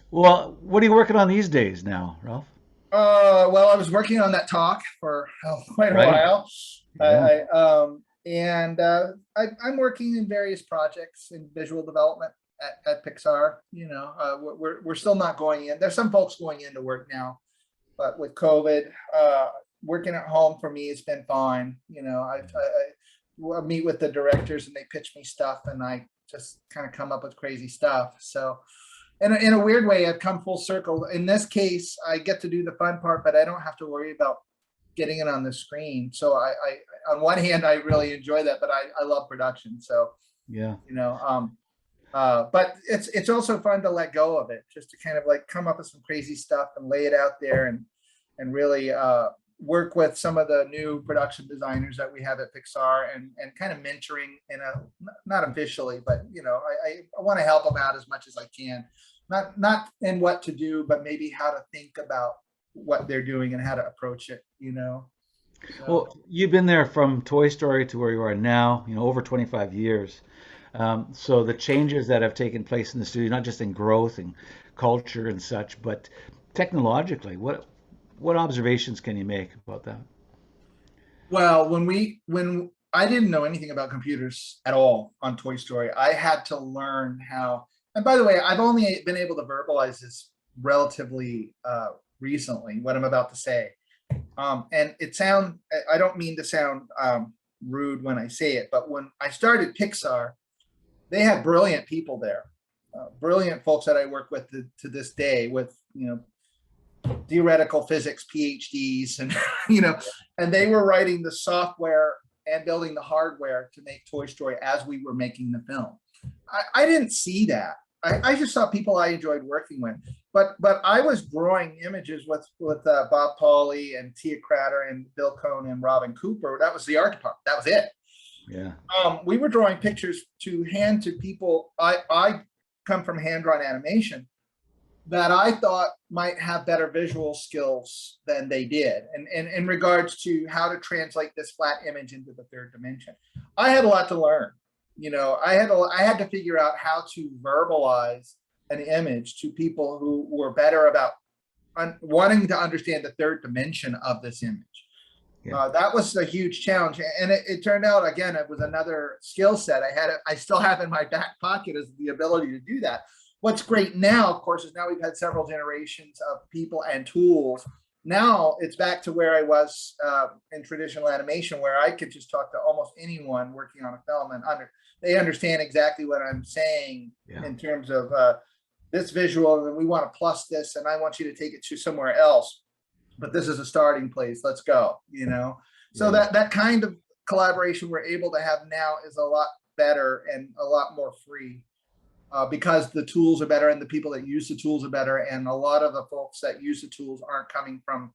Well, what are you working on these days now, Ralph? Well, I was working on that talk for quite a while. Yeah. I'm working in various projects in visual development at Pixar. We're still not going in. There's some folks going into work now, but with COVID, working at home for me has been fine. I meet with the directors and they pitch me stuff, and I just kind of come up with crazy stuff. So, in a weird way, I've come full circle. In this case, I get to do the fun part, but I don't have to worry about getting it on the screen. So I on one hand, I really enjoy that, but I love production. So yeah, but it's also fun to let go of it, just to kind of like come up with some crazy stuff and lay it out there, and really work with some of the new production designers that we have at Pixar, and kind of mentoring not officially, but I want to help them out as much as I can, not in what to do, but maybe how to think about what they're doing and how to approach it. So. Well, you've been there from Toy Story to where you are now, over 25 years. So the changes that have taken place in the studio, not just in growth and culture and such, but technologically, what observations can you make about that? Well, when I didn't know anything about computers at all on Toy Story, I had to learn how. And by the way, I've only been able to verbalize this relatively recently, what I'm about to say. And I don't mean to sound rude when I say it, but when I started Pixar, they had brilliant people there, brilliant folks that I work with to this day, with, theoretical physics PhDs, and, and they were writing the software and building the hardware to make Toy Story as we were making the film. I didn't see that. I just saw people I enjoyed working with, but I was drawing images with Bob Pauly and Tia Cratter and Bill Cohn and Robin Cooper. That was the art department. That was it. Yeah. We were drawing pictures to hand to people. I come from hand-drawn animation that I thought might have better visual skills than they did, and in regards to how to translate this flat image into the third dimension. I had a lot to learn. I had to figure out how to verbalize an image to people who were better about wanting to understand the third dimension of this image. Yeah. That was a huge challenge, and it turned out, again, it was another skill set I still have in my back pocket, is the ability to do that. What's great now, of course, is now we've had several generations of people and tools. Now it's back to where I was in traditional animation, where I could just talk to almost anyone working on a film, and they understand exactly what I'm saying. Yeah. In terms of this visual, and we want to plus this, and I want you to take it to somewhere else, but this is a starting place. Let's go. So yeah. that kind of collaboration we're able to have now is a lot better and a lot more free. Because the tools are better and the people that use the tools are better, and a lot of the folks that use the tools aren't coming from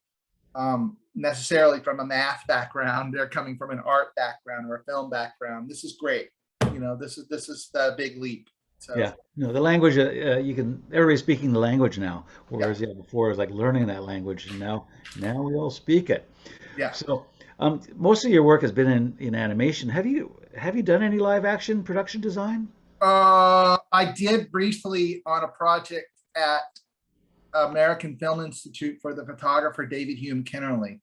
necessarily from a math background. They're coming from an art background or a film background. This is great. This is the big leap. So. Yeah, the language, everybody's speaking the language now, whereas before it was like learning that language, and now we all speak it. Yeah. So most of your work has been in animation. Have you done any live action production design? I did briefly on a project at American Film Institute for the photographer David Hume Kennerly.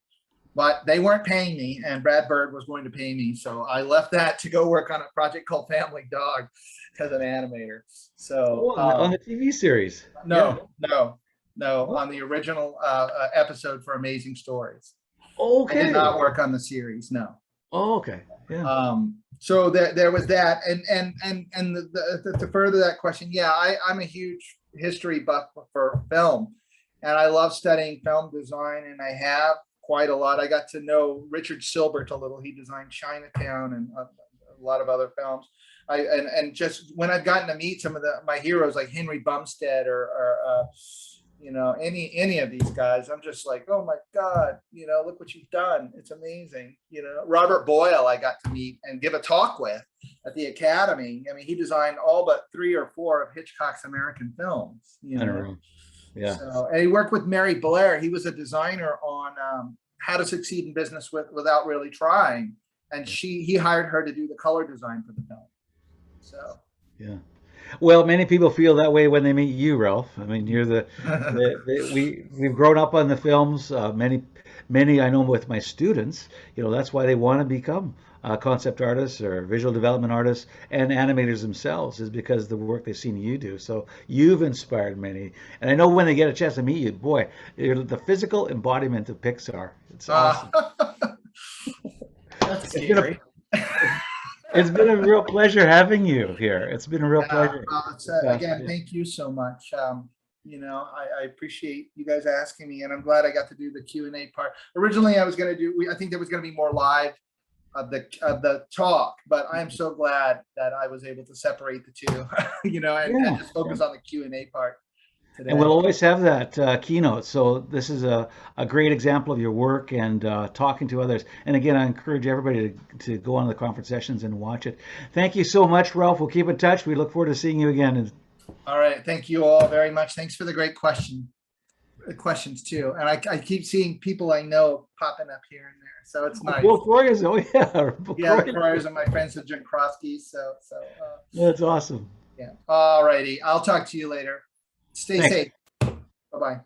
but they weren't paying me, and Brad Bird was going to pay me. So I left that to go work on a project called Family Dog as an animator. So Oh, on the TV series. Yeah. no, on the original episode for Amazing Stories. I did Okay. not work on the series, no. Oh, okay. Yeah. So there was that, and to further that question, yeah, I'm a huge history buff for film, and I love studying film design, and I have quite a lot. I got to know Richard Silbert a little. He designed Chinatown and a lot of other films. And just when I've gotten to meet some of my heroes like Henry Bumstead or you know, any of these guys, I'm just like, oh my God, you know, look what you've done. It's amazing. You know, Robert Boyle, I got to meet and give a talk with at the Academy. I mean, he designed all but 3 or 4 of Hitchcock's American films, you know. Yeah. So, and he worked with Mary Blair. He was a designer on How to Succeed in Business Without Really Trying. And he hired her to do the color design for the film. So, yeah. Well, many people feel that way when they meet you, Ralph. I mean, you're we've grown up on the films. Many I know with my students, you know, that's why they want to become concept artists or visual development artists and animators themselves, is because of the work they've seen you do. So you've inspired many, and I know when they get a chance to meet you, boy, you're the physical embodiment of Pixar. It's awesome. That's scary. It's been a real pleasure having you here. It's been a real pleasure. Again, thank you so much. You know, I appreciate you guys asking me, and I'm glad I got to do the Q&A part. Originally, I was going to do, I think there was going to be more live of the talk, but I am so glad that I was able to separate the two, you know, and just focus on the Q&A part today. And we'll always have that keynote. So this is a great example of your work and talking to others. And again, I encourage everybody to go on the conference sessions and watch it. Thank you so much, Ralph. We'll keep in touch. We look forward to seeing you again. All right. Thank you all very much. Thanks for the great questions too. And I keep seeing people I know popping up here and there. So it's nice. Bill Flores, oh yeah. Yeah, the Flores are my friends with Jim Krosky. So that's awesome. Yeah. All righty. I'll talk to you later. Stay safe. Bye-bye.